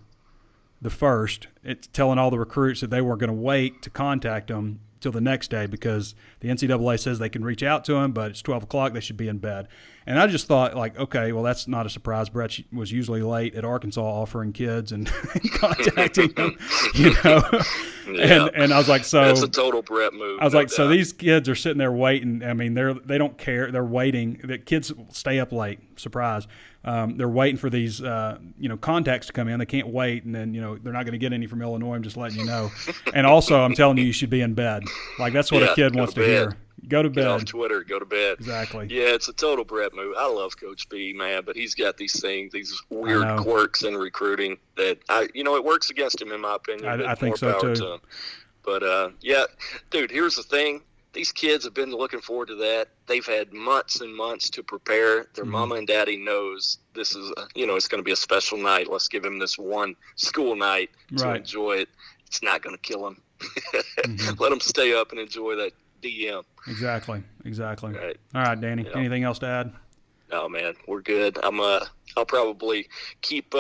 the 1st, it's telling all the recruits that they weren't going to wait to contact them till the next day because the NCAA says they can reach out to them, but it's 12 o'clock, they should be in bed. And I just thought, okay, well, that's not a surprise. Brett was usually late at Arkansas offering kids and contacting them, And I was like, so that's a total Brett move. I was like, so these kids are sitting there waiting. I mean, they don't care. They're waiting. The kids stay up late. Surprise. They're waiting for these, contacts to come in. They can't wait, and then, they're not going to get any from Illinois. I'm just letting you know. And also, I'm telling you should be in bed. Like, that's what a kid wants to hear. Go to bed. Get off Twitter. Go to bed. Exactly. Yeah, it's a total Brett move. I love Coach B, man, but he's got these things, these weird quirks in recruiting that it works against him in my opinion. I think so too. To him. But dude, here's the thing. These kids have been looking forward to that. They've had months and months to prepare. Their mama and daddy knows this is, it's going to be a special night. Let's give him this one school night to enjoy it. It's not going to kill him. Let them stay up and enjoy that DM. Exactly. Right. All right, Danny. Yeah. Anything else to add? No, man, we're good. I'll probably keep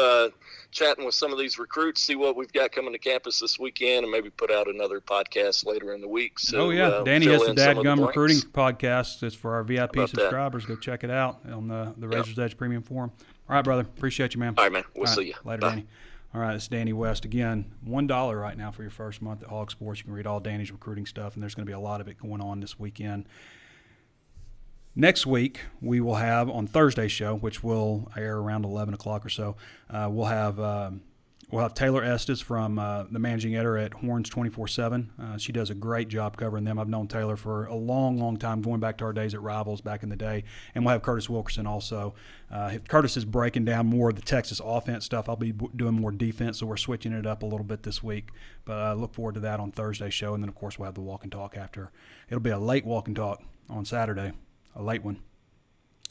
chatting with some of these recruits, see what we've got coming to campus this weekend, and maybe put out another podcast later in the week. So, Danny has the Dadgum Recruiting blanks. podcast. It's for our VIP subscribers. Go check it out on the Razor's Edge Premium Forum. All right, brother. Appreciate you, man. All right, man. We'll see you. Later, Bye. Danny. All right, it's Danny West. Again, $1 right now for your first month at HawgSports. You can read all Danny's recruiting stuff, and there's going to be a lot of it going on this weekend. Next week, we will have on Thursday's show, which will air around 11 o'clock or so, we'll have Taylor Estes from the managing editor at Horns 24/7. She does a great job covering them. I've known Taylor for a long, long time, going back to our days at Rivals back in the day. And we'll have Curtis Wilkerson also. Curtis is breaking down more of the Texas offense stuff. I'll be doing more defense, so we're switching it up a little bit this week. But I look forward to that on Thursday's show. And then, of course, we'll have the walk and talk after. It'll be a late walk and talk on Saturday. A late one.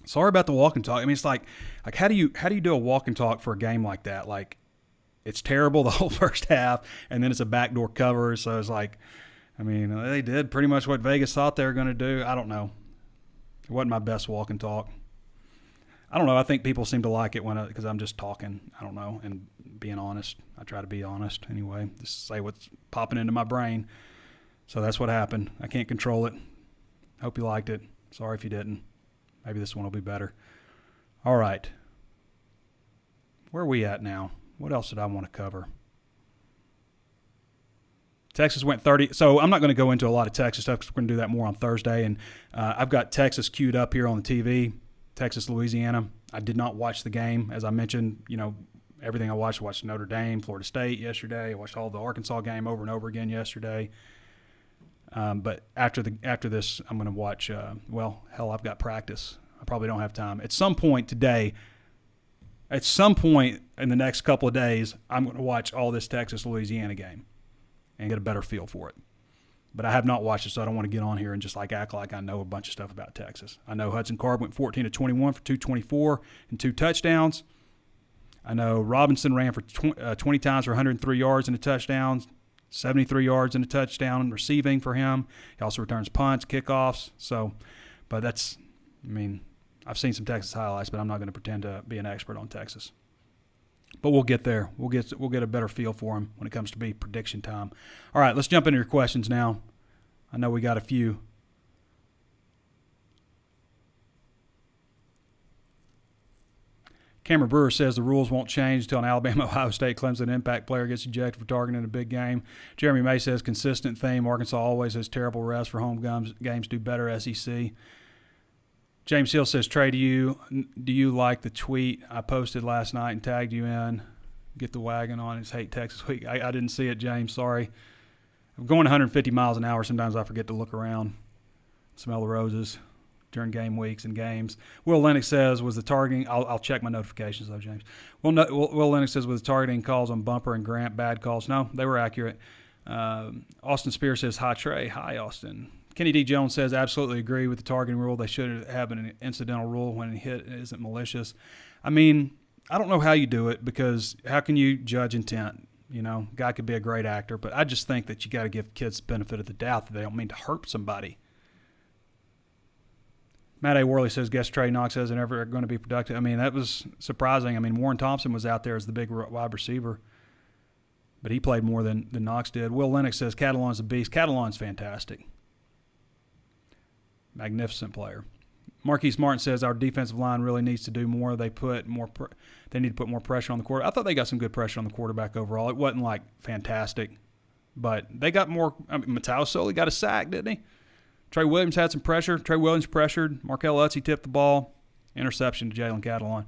Sorry about the walk and talk. I mean, it's like how do you do a walk and talk for a game like that? Like, it's terrible the whole first half, and then it's a backdoor cover. So it's like, I mean, they did pretty much what Vegas thought they were going to do. I don't know. It wasn't my best walk and talk. I don't know. I think people seem to like it because I'm just talking. I don't know, and being honest. I try to be honest anyway. Just say what's popping into my brain. So that's what happened. I can't control it. Hope you liked it. Sorry if you didn't. Maybe this one will be better. All right. Where are we at now? What else did I want to cover? Texas went 30. So I'm not going to go into a lot of Texas stuff because we're going to do that more on Thursday. And I've got Texas queued up here on the TV, Texas, Louisiana. I did not watch the game. As I mentioned, everything I watched Notre Dame, Florida State yesterday. I watched all the Arkansas game over and over again yesterday. But after this, I'm going to watch. I've got practice. I probably don't have time. At some point today, at some point in the next couple of days, I'm going to watch all this Texas-Louisiana game and get a better feel for it. But I have not watched it, so I don't want to get on here and just act like I know a bunch of stuff about Texas. I know Hudson Card went 14 of 21 for 224 and 2 touchdowns. I know Robinson ran for 20 times for 103 yards and a touchdown. 73 yards and a touchdown receiving for him. He also returns punts, kickoffs. I've seen some Texas highlights, but I'm not going to pretend to be an expert on Texas. But we'll get there. We'll get a better feel for him when it comes to be prediction time. All right, let's jump into your questions now. I know we got a few. Cameron Brewer says the rules won't change until an Alabama, Ohio State, Clemson impact player gets ejected for targeting a big game. Jeremy May says consistent theme. Arkansas always has terrible refs for home games. Do better, SEC. James Hill says, Trey, do you like the tweet I posted last night and tagged you in? Get the wagon on. It's Hate Texas Week. I didn't see it, James. Sorry. I'm going 150 miles an hour. Sometimes I forget to look around, smell the roses during game weeks and games. Will Lennox says, was the targeting – I'll check my notifications, though, James. Will Lennox says, was the targeting calls on Bumper and Grant bad calls? No, they were accurate. Austin Spears says, hi, Trey. Hi, Austin. Kenny D. Jones says, absolutely agree with the targeting rule. They should have an incidental rule when a hit isn't malicious. I mean, I don't know how you do it because how can you judge intent? Guy could be a great actor, but I just think that you got to give kids the benefit of the doubt that they don't mean to hurt somebody. Matt A. Worley says, guess Trey Knox isn't ever going to be productive. I mean, that was surprising. I mean, Warren Thompson was out there as the big wide receiver, but he played more than Knox did. Will Lennox says, Catalan's a beast. Catalan's fantastic. Magnificent player. Marquise Martin says, our defensive line really needs to do more. They need to put more pressure on the quarterback. I thought they got some good pressure on the quarterback overall. It wasn't fantastic, but they got more. Mateo Soli got a sack, didn't he? Trey Williams had some pressure. Trey Williams pressured. Markel Utsey tipped the ball. Interception to Jalen Catalan.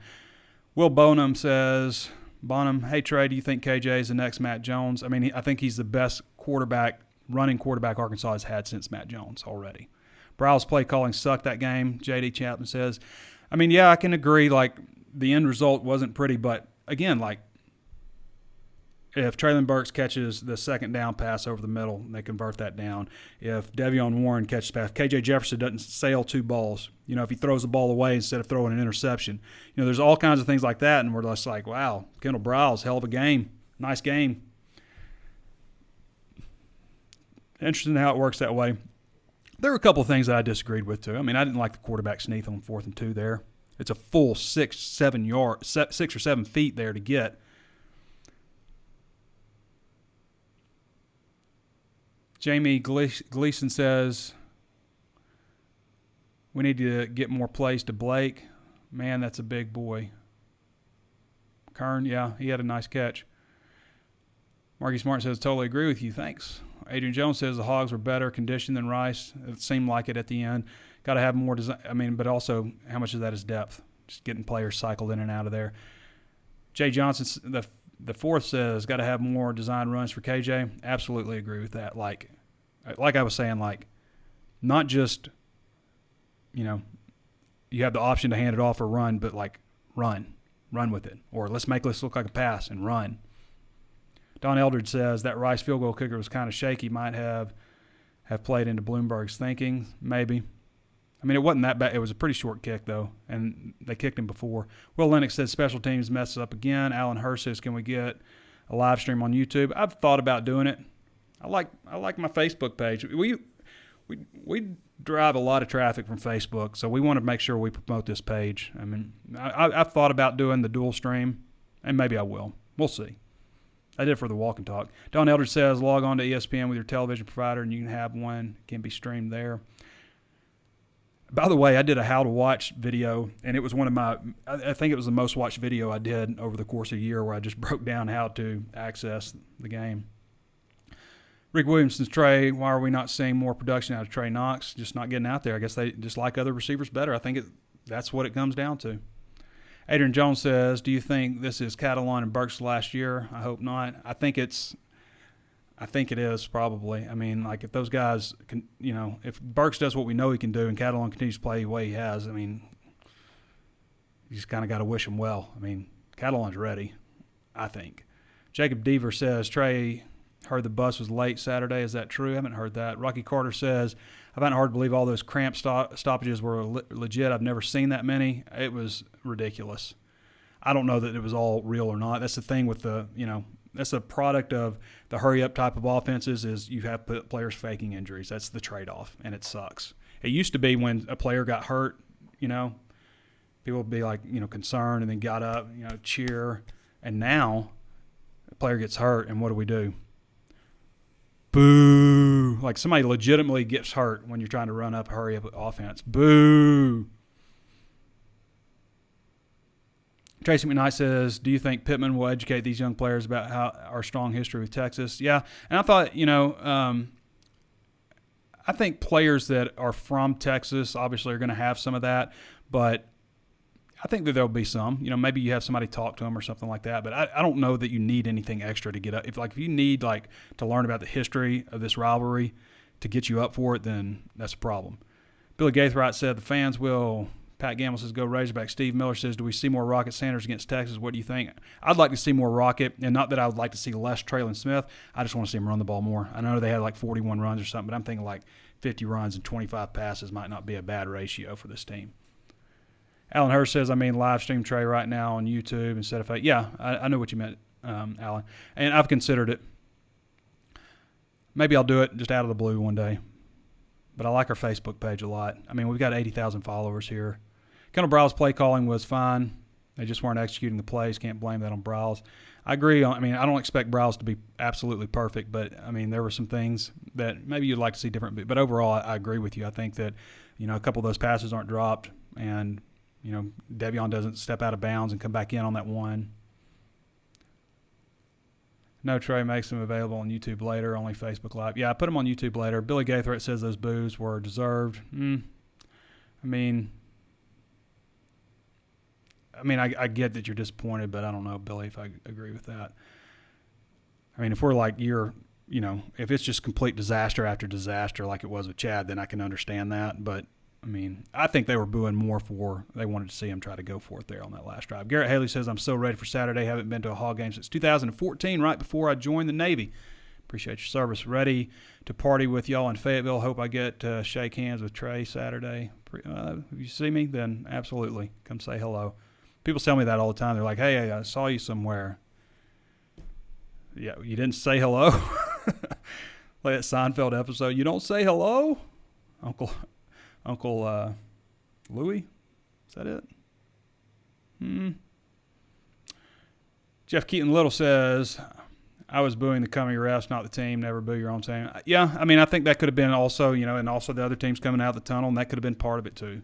Will Bonham says, hey, Trey, do you think KJ is the next Matt Jones? I mean, I think he's the best running quarterback Arkansas has had since Matt Jones already. Browell's play calling sucked that game, J.D. Chapman says. I mean, yeah, I can agree. The end result wasn't pretty, but again, if Traylon Burks catches the second down pass over the middle, they convert that down. If Devion Warren catches pass, KJ Jefferson doesn't sail 2 balls. If he throws the ball away instead of throwing an interception. There's all kinds of things like that, and we're just like, wow, Kendall Browell's hell of a game. Nice game. Interesting how it works that way. There were a couple of things that I disagreed with too. I mean, I didn't like the quarterback sneak on 4th and 2 there. It's a full 6 or 7 feet there to get. Jamie Gleason says, we need to get more plays to Blake. Man, that's a big boy. Kern, yeah, he had a nice catch. Marky Smart says, totally agree with you. Thanks. Adrian Jones says the Hogs were better conditioned than Rice. It seemed like it at the end. Got to have more design. I mean, but also how much of that is depth? Just getting players cycled in and out of there. Jay Johnson, the 4th says, got to have more design runs for KJ. Absolutely agree with that. Like I was saying, like, not just, you have the option to hand it off or run, but like run with it. Or let's make this look like a pass and run. Don Eldridge says that Rice field goal kicker was kind of shaky. Might have played into Bloomberg's thinking. Maybe. I mean, it wasn't that bad. It was a pretty short kick, though, and they kicked him before. Will Lennox says special teams messes up again. Alan Hurst says, can we get a live stream on YouTube? I've thought about doing it. I like my Facebook page. We drive a lot of traffic from Facebook, so we want to make sure we promote this page. I mean, I've thought about doing the dual stream, and maybe I will. We'll see. I did it for the walk and talk. Don Eldridge says, log on to ESPN with your television provider, and you can have one. It can be streamed there. By the way, I did a how to watch video, and it was one of my – I think it was the most watched video I did over the course of a year where I just broke down how to access the game. Rick Williams says, Trey, why are we not seeing more production out of Trey Knox? Just not getting out there. I guess they just like other receivers better. I think that's what it comes down to. Adrian Jones says, do you think this is Catalon and Burks last year? I hope not. I think it is probably. I mean, like if those guys can, if Burks does what we know he can do and Catalon continues to play the way he has, I mean, you just kind of got to wish him well. I mean, Catalon's ready, I think. Jacob Deaver says, Trey, heard the bus was late Saturday. Is that true? I haven't heard that. Rocky Carter says, I find it hard to believe all those cramp stoppages were legit. I've never seen that many. It was ridiculous. I don't know that it was all real or not. That's the thing with that's a product of the hurry-up type of offenses is you have players faking injuries. That's the trade-off, and it sucks. It used to be when a player got hurt, people would be like, concerned and then got up, cheer. And now a player gets hurt, and what do? Boo. Like somebody legitimately gets hurt when you're trying to run up hurry-up offense. Boo. Tracy McKnight says, do you think Pittman will educate these young players about our strong history with Texas? Yeah. And I thought, I think players that are from Texas obviously are going to have some of that, but I think that there'll be some. Maybe you have somebody talk to them or something like that, but I don't know that you need anything extra to get up. If you need to learn about the history of this rivalry to get you up for it, then that's a problem. Billy Gaithright said the fans will. Pat Gamble says, go Razorback. Steve Miller says, do we see more Rocket Sanders against Texas? What do you think? I'd like to see more Rocket, and not that I would like to see less Traylon Smith. I just want to see him run the ball more. I know they had 41 runs or something, but I'm thinking 50 runs and 25 passes might not be a bad ratio for this team. Alan Hurst says, live stream Trey right now on YouTube instead of – yeah, I know what you meant, Alan. And I've considered it. Maybe I'll do it just out of the blue one day. But I like our Facebook page a lot. We've got 80,000 followers here. Kendall Browell's play calling was fine. They just weren't executing the plays. Can't blame that on Browell. I agree. I don't expect Browell to be absolutely perfect, but, there were some things that maybe you'd like to see different. But overall, I agree with you. I think that, a couple of those passes aren't dropped, and, Devion doesn't step out of bounds and come back in on that one. No, Trey makes them available on YouTube later, only Facebook Live. Yeah, I put them on YouTube later. Billy Gaithright says those boos were deserved. I get that you're disappointed, but I don't know, Billy, if I agree with that. If we're if it's just complete disaster after disaster like it was with Chad, then I can understand that. But, I think they were booing more for they wanted to see him try to go for it there on that last drive. Garrett Haley says, I'm so ready for Saturday. Haven't been to a Hog game since 2014, right before I joined the Navy. Appreciate your service. Ready to party with y'all in Fayetteville. Hope I get to shake hands with Trey Saturday. If you see me, then absolutely come say hello. People tell me that all the time. They're like, hey, I saw you somewhere. Yeah, you didn't say hello? Like that Seinfeld episode, you don't say hello? Uncle Louie? Is that it? Jeff Keaton Little says, I was booing the coming refs, not the team. Never boo your own team. Yeah, I mean, I think that could have been also, and also the other teams coming out of the tunnel, and that could have been part of it too.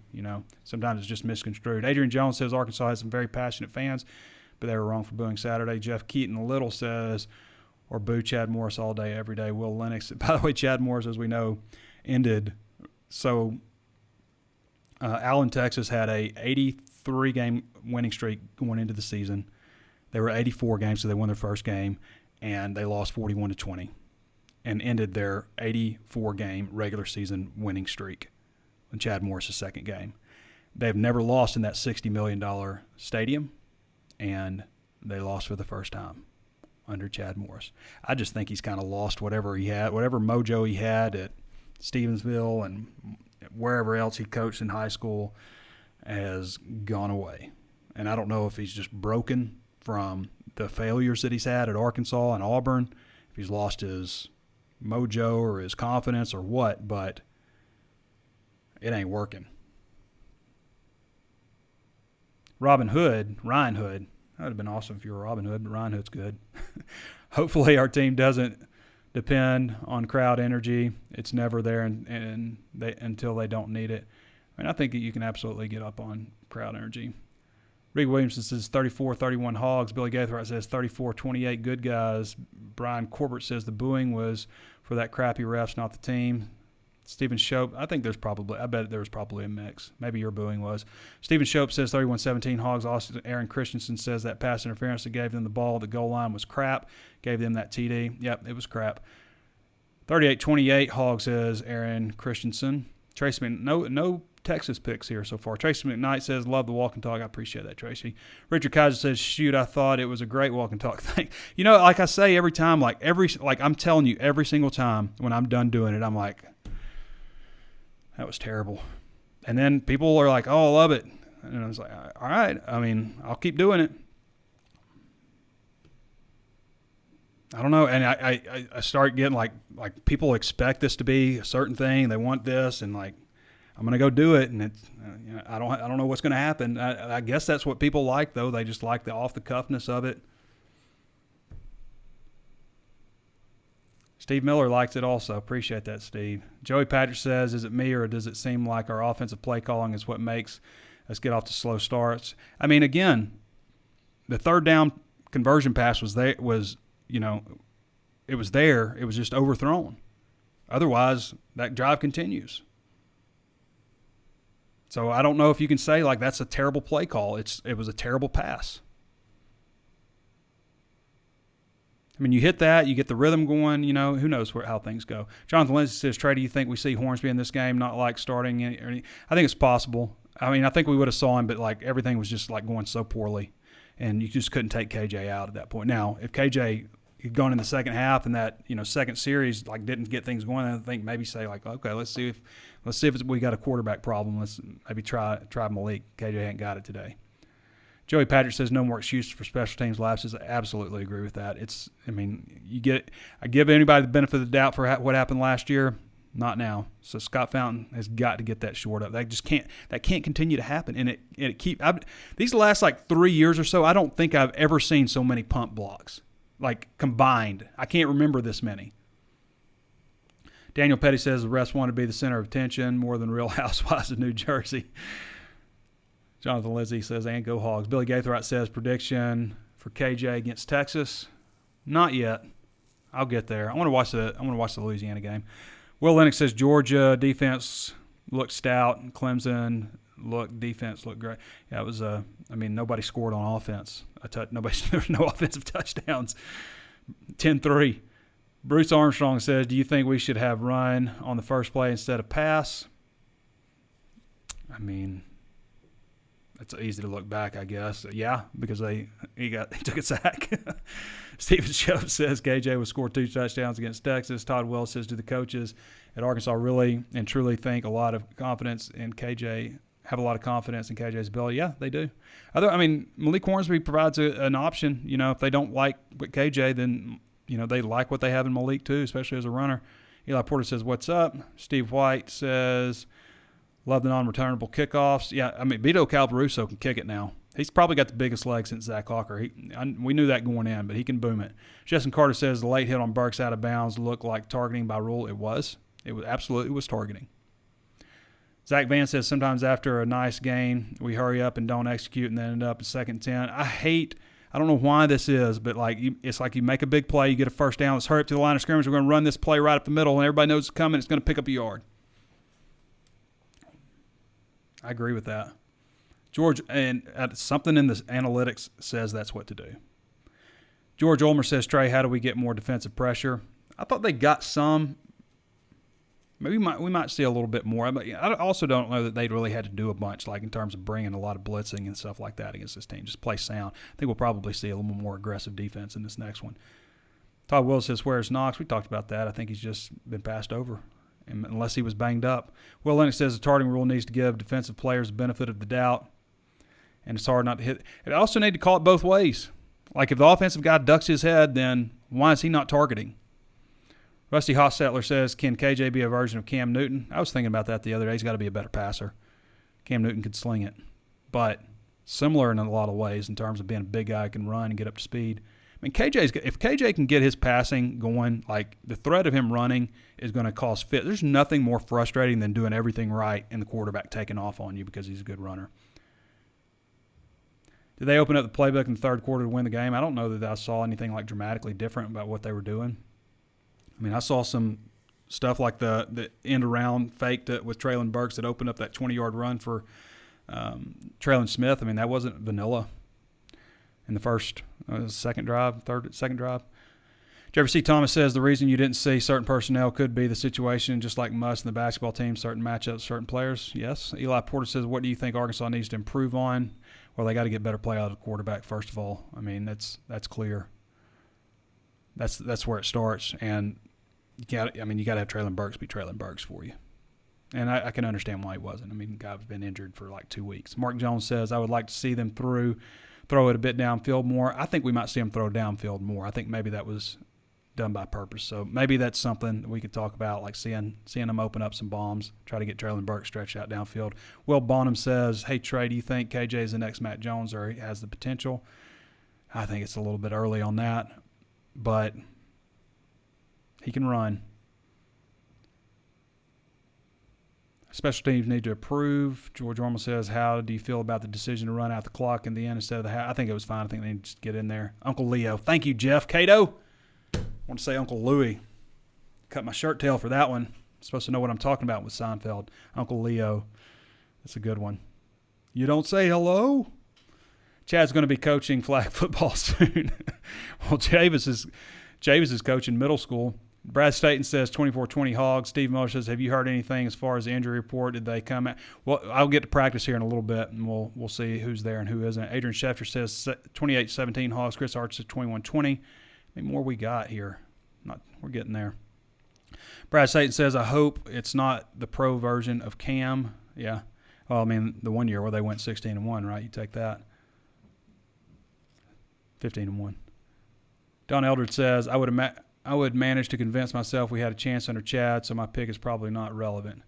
Sometimes it's just misconstrued. Adrian Jones says Arkansas has some very passionate fans, but they were wrong for booing Saturday. Jeff Keaton Little says, or boo Chad Morris all day, every day. Will Lennox. By the way, Chad Morris, as we know, ended. So Allen, Texas had a 83-game winning streak going into the season. They were 84 games, so they won their first game, and they lost 41-20 and ended their 84-game regular season winning streak in Chad Morris' second game. They've never lost in that $60 million stadium, and they lost for the first time under Chad Morris. I just think he's kind of lost whatever he had, whatever mojo he had at Stevensville and wherever else he coached in high school has gone away. And I don't know if he's just broken from the failures that he's had at Arkansas and Auburn, if he's lost his mojo or his confidence or what, but it ain't working. Ryan Hood, that would have been awesome if you were Robin Hood, but Ryan Hood's good. Hopefully our team doesn't depend on crowd energy. It's never there until they don't need it. I mean, I think you can absolutely get up on crowd energy. Rick Williamson says 34-31 Hogs. Billy Gaithright says 34-28 good guys. Brian Corbett says the booing was for that crappy refs, not the team. Stephen Shope, I bet there was probably a mix. Maybe your booing was. Stephen Shope says 31-17 Hogs. Aaron Christensen says that pass interference that gave them the ball at the goal line was crap. Gave them that TD. Yep, it was crap. 38-28 Hogs, says Aaron Christensen. Tracy, no Texas picks here so far. Tracy McKnight says, love the walk and talk. I appreciate that, Tracy. Richard Kaiser says, shoot, I thought it was a great walk and talk thing. Like I say every time, I'm telling you every single time when I'm done doing it, I'm like, that was terrible. And then people are like, oh, I love it. And I was like, all right. I mean, I'll keep doing it. I don't know. And I start getting like people expect this to be a certain thing. They want this, and like, I'm going to go do it, and it's, I don't know what's going to happen. I guess that's what people like, though. They just like the off-the-cuffness of it. Steve Miller likes it also. Appreciate that, Steve. Joey Patrick says, is it me, or does it seem like our offensive play calling is what makes us get off to slow starts? I mean, again, the third down conversion pass was there. It was there. It was just overthrown. Otherwise, that drive continues. So I don't know if you can say, like, that's a terrible play call. It was a terrible pass. I mean, you hit that, you get the rhythm going, who knows how things go. Jonathan Lindsay says, Trey, do you think we see Hornsby in this game, not like starting any? I think it's possible. I mean, I think we would have saw him, but, like, everything was just, like, going so poorly, and you just couldn't take KJ out at that point. Now, if KJ had gone in the second half and that, second series, like, didn't get things going, I think maybe say, like, okay, let's see if we got a quarterback problem. Let's maybe try Malik. KJ ain't got it today. Joey Patrick says no more excuses for special teams lapses. I absolutely agree with that. I give anybody the benefit of the doubt for what happened last year. Not now. So Scott Fountain has got to get that short up. That can't continue to happen. And these last 3 years or so, I don't think I've ever seen so many punt blocks, like combined. I can't remember this many. Daniel Petty says the refs want to be the center of attention more than Real Housewives of New Jersey. Jonathan Lizzie says, and go Hogs. Billy Gaithright says, prediction for KJ against Texas. Not yet. I'll get there. I want to watch the Louisiana game. Will Lennox says Georgia defense looked stout, and Clemson defense looked great. Yeah, it was. Nobody scored on offense. There was no offensive touchdowns. 10-3. Bruce Armstrong says, do you think we should have run on the first play instead of pass? I mean, it's easy to look back, I guess. Yeah, because he took a sack. Steven Shope says KJ will score 2 touchdowns against Texas. Todd Wells says, do the coaches at Arkansas really and truly have a lot of confidence in KJ's ability? Yeah, they do. Malik Hornsby provides an option. If they don't like what KJ, then they like what they have in Malik too, especially as a runner. Eli Porter says, what's up? Steve White says, love the non-returnable kickoffs. Yeah, I mean, Vito Calvaruso can kick it now. He's probably got the biggest leg since Zach Locker. We knew that going in, but he can boom it. Justin Carter says the late hit on Burks out of bounds looked like targeting by rule. It was. It was absolutely was targeting. Zach Van says sometimes after a nice gain, we hurry up and don't execute and then end up in 2nd and 10. I don't know why this is, but it's like you make a big play, you get a first down, let's hurry up to the line of scrimmage, we're going to run this play right up the middle, and everybody knows it's coming, it's going to pick up a yard. I agree with that. George, and something in the analytics says that's what to do. George Ulmer says, Trey, how do we get more defensive pressure? I thought they got some. Maybe we might see a little bit more. But I also don't know that they really had to do a bunch, like in terms of bringing a lot of blitzing and stuff like that against this team. Just play sound. I think we'll probably see a little more aggressive defense in this next one. Todd Willis says, where's Knox? We talked about that. I think he's just been passed over, unless he was banged up. Will Lennox says the targeting rule needs to give defensive players the benefit of the doubt, and it's hard not to hit. It also need to call it both ways. Like if the offensive guy ducks his head, then why is he not targeting? Rusty Hostetler says, can KJ be a version of Cam Newton? I was thinking about that the other day. He's got to be a better passer. Cam Newton could sling it. But similar in a lot of ways in terms of being a big guy who can run and get up to speed. I mean, if KJ can get his passing going, like the threat of him running is going to cause fit. There's nothing more frustrating than doing everything right and the quarterback taking off on you because he's a good runner. Did they open up the playbook in the third quarter to win the game? I don't know that I saw anything like dramatically different about what they were doing. I mean, I saw some stuff like the end around fake with Traylon Burks that opened up that 20-yard run for Traylon Smith. I mean, that wasn't vanilla in the second drive. Jeffrey C. Thomas says the reason you didn't see certain personnel could be the situation, just like Muss and the basketball team, certain matchups, certain players. Yes. Eli Porter says, what do you think Arkansas needs to improve on? Well, they got to get better play out of the quarterback, first of all. I mean, that's clear. That's where it starts. And you got to have Traylon Burks be Traylon Burks for you. And I can understand why he wasn't. I mean, the guy's been injured for like 2 weeks. Mark Jones says, I would like to see them throw it a bit downfield more. I think we might see them throw downfield more. I think maybe that was done by purpose. So maybe that's something that we could talk about, like seeing them open up some bombs, try to get Traylon Burks stretched out downfield. Will Bonham says, hey, Trey, do you think KJ is the next Matt Jones or he has the potential? I think it's a little bit early on that, but he can run. Special teams need to improve. George Ormel says, how do you feel about the decision to run out the clock in the end instead of the half? I think it was fine. I think they need to just get in there. Uncle Leo. Thank you, Jeff. Cato. I want to say Uncle Louie. Cut my shirt tail for that one. I'm supposed to know what I'm talking about with Seinfeld. Uncle Leo. That's a good one. You don't say hello? Chad's going to be coaching flag football soon. Well, Javis is coaching middle school. Brad Staten says 24-20 Hogs. Steve Miller says, have you heard anything as far as the injury report? Did they come out? Well, I'll get to practice here in a little bit, and we'll see who's there and who isn't. Adrian Schefter says 28-17 Hogs. Chris Arch says 21-20. How many more we got here? We're getting there. Brad Staten says, I hope it's not the pro version of Cam. Yeah. Well, I mean, the 1 year where they went 16-1, right? You take that. 15-1. Don Eldred says, I would manage to convince myself we had a chance under Chad, so my pick is probably not relevant.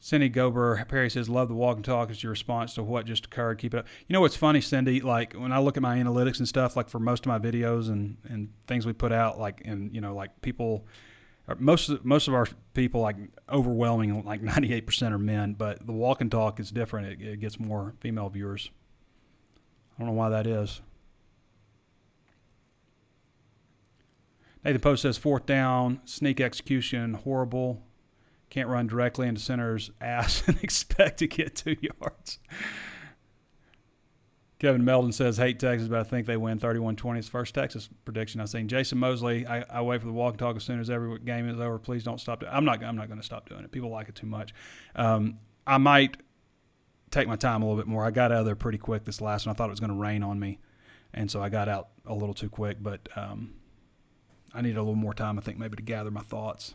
Cindy Gober Perry says, love the walk and talk as your response to what just occurred. Keep it up. You know what's funny, Cindy? Like when I look at my analytics and stuff, like for most of my videos and things we put out, like and you know, like people, most of our people, like overwhelming, like 98% are men. But the walk and talk is different. It gets more female viewers. I don't know why that is. Nathan Post says, fourth down, sneak execution, horrible. Can't run directly into center's ass and expect to get 2 yards. Kevin Meldon says, hate Texas, but I think they win 31-20. It's the first Texas prediction I've seen. Jason Mosley, I wait for the walk and talk as soon as every game is over. Please don't stop doing it. I'm not going to stop doing it. People like it too much. I might take my time a little bit more. I got out of there pretty quick this last one. I thought it was going to rain on me, and so I got out a little too quick, but I needed a little more time, I think, maybe to gather my thoughts.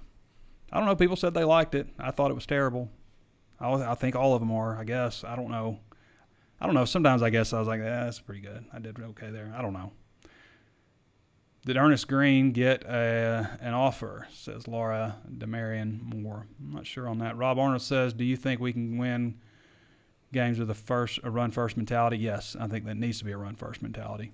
I don't know. People said they liked it. I thought it was terrible. I think all of them are, I guess. I don't know. Sometimes I guess I was like, that's pretty good. I did okay there. I don't know. Did Ernest Green get an offer, says Laura Demarion Moore. I'm not sure on that. Rob Arnold says, do you think we can win games with a run-first mentality? Yes, I think that needs to be a run-first mentality.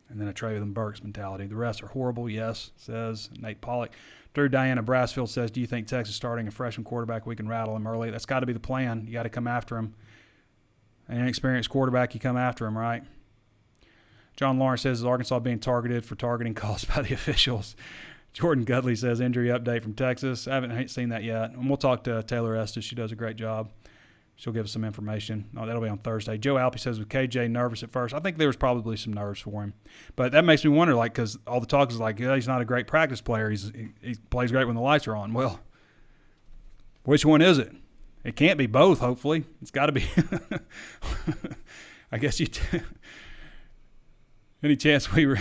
And then a Traylon Burks mentality. The rest are horrible, yes, says Nate Pollock. Drew Diana Brassfield says, do you think Texas starting a freshman quarterback, we can rattle him early? That's got to be the plan. You got to come after him. An inexperienced quarterback, you come after him, right? John Lawrence says, is Arkansas being targeted for targeting calls by the officials? Jordan Gudley says, injury update from Texas. I haven't seen that yet. And we'll talk to Taylor Estes. She does a great job. She'll give us some information. Oh, that'll be on Thursday. Joe Alpe says, was KJ nervous at first? I think there was probably some nerves for him. But that makes me wonder, like, because all the talk is like, yeah, he's not a great practice player. He plays great when the lights are on. Well, which one is it? It can't be both, hopefully. It's got to be. I guess any chance we're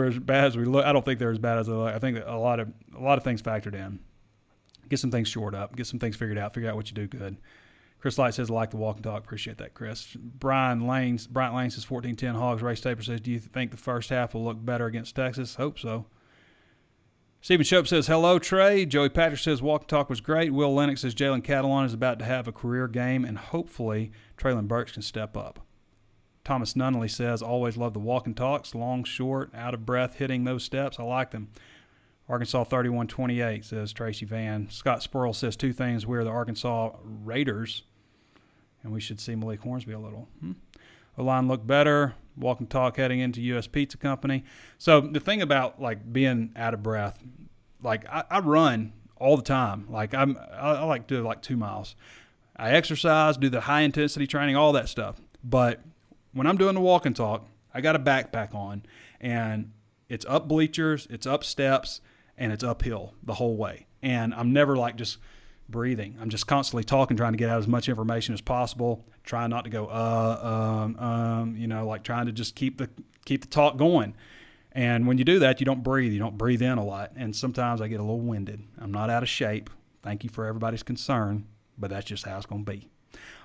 as bad as we look? I don't think they're as bad as they look. I think that a lot of things factored in. Get some things shored up. Get some things figured out. Figure out what you do good. Chris Light says, I like the walk and talk. Appreciate that, Chris. Bryant Lane says 1410 Hogs. Race Taper says, do you think the first half will look better against Texas? Hope so. Stephen Shope says, hello, Trey. Joey Patrick says, walk and talk was great. Will Lennox says, Jalen Catalon is about to have a career game, and hopefully Traylon Burks can step up. Thomas Nunnally says, always love the walk and talks. Long, short, out of breath, hitting those steps. I like them. Arkansas 31-28 says Tracy Van. Scott Spurl says two things. We're the Arkansas Raiders, and we should see Malik Hornsby a little. O-line looked better. Walk and talk heading into U.S. Pizza Company. So the thing about, like, being out of breath, like, I run all the time. Like, I like to do, like, 2 miles. I exercise, do the high-intensity training, all that stuff. But when I'm doing the walk and talk, I got a backpack on, and it's up bleachers, it's up steps, and it's uphill the whole way. And I'm never, like, just breathing. I'm just constantly talking, trying to get out as much information as possible, trying not to go, like trying to just keep the talk going. And when you do that, you don't breathe. You don't breathe in a lot. And sometimes I get a little winded. I'm not out of shape. Thank you for everybody's concern, but that's just how it's going to be.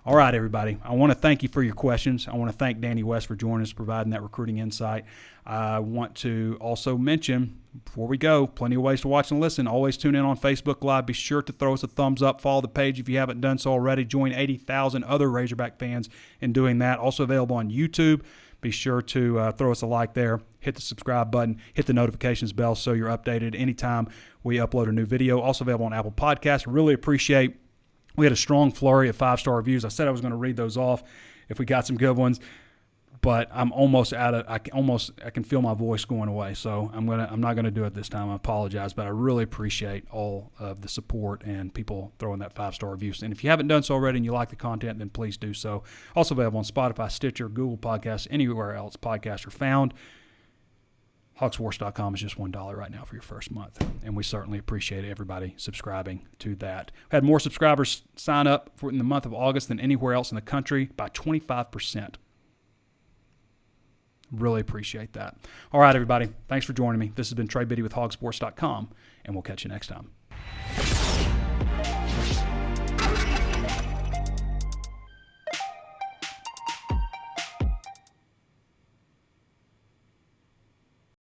All right, everybody. I want to thank you for your questions. I want to thank Danny West for joining us, providing that recruiting insight. I want to also mention, before we go, plenty of ways to watch and listen. Always tune in on Facebook Live. Be sure to throw us a thumbs up. Follow the page if you haven't done so already. Join 80,000 other Razorback fans in doing that. Also available on YouTube. Be sure to throw us a like there. Hit the subscribe button. Hit the notifications bell so you're updated anytime we upload a new video. Also available on Apple Podcasts. Really appreciate. We had a strong flurry of 5-star reviews. I said I was going to read those off if we got some good ones, but I'm almost out of. I can feel my voice going away, so I'm not going to do it this time. I apologize, but I really appreciate all of the support and people throwing that 5-star reviews. And if you haven't done so already and you like the content, then please do so. Also available on Spotify, Stitcher, Google Podcasts, anywhere else podcasts are found. HawgSports.com is just $1 right now for your first month, and we certainly appreciate everybody subscribing to that. We had more subscribers sign up in the month of August than anywhere else in the country by 25%. Really appreciate that. All right, everybody. Thanks for joining me. This has been Trey Biddy with HawgSports.com, and we'll catch you next time.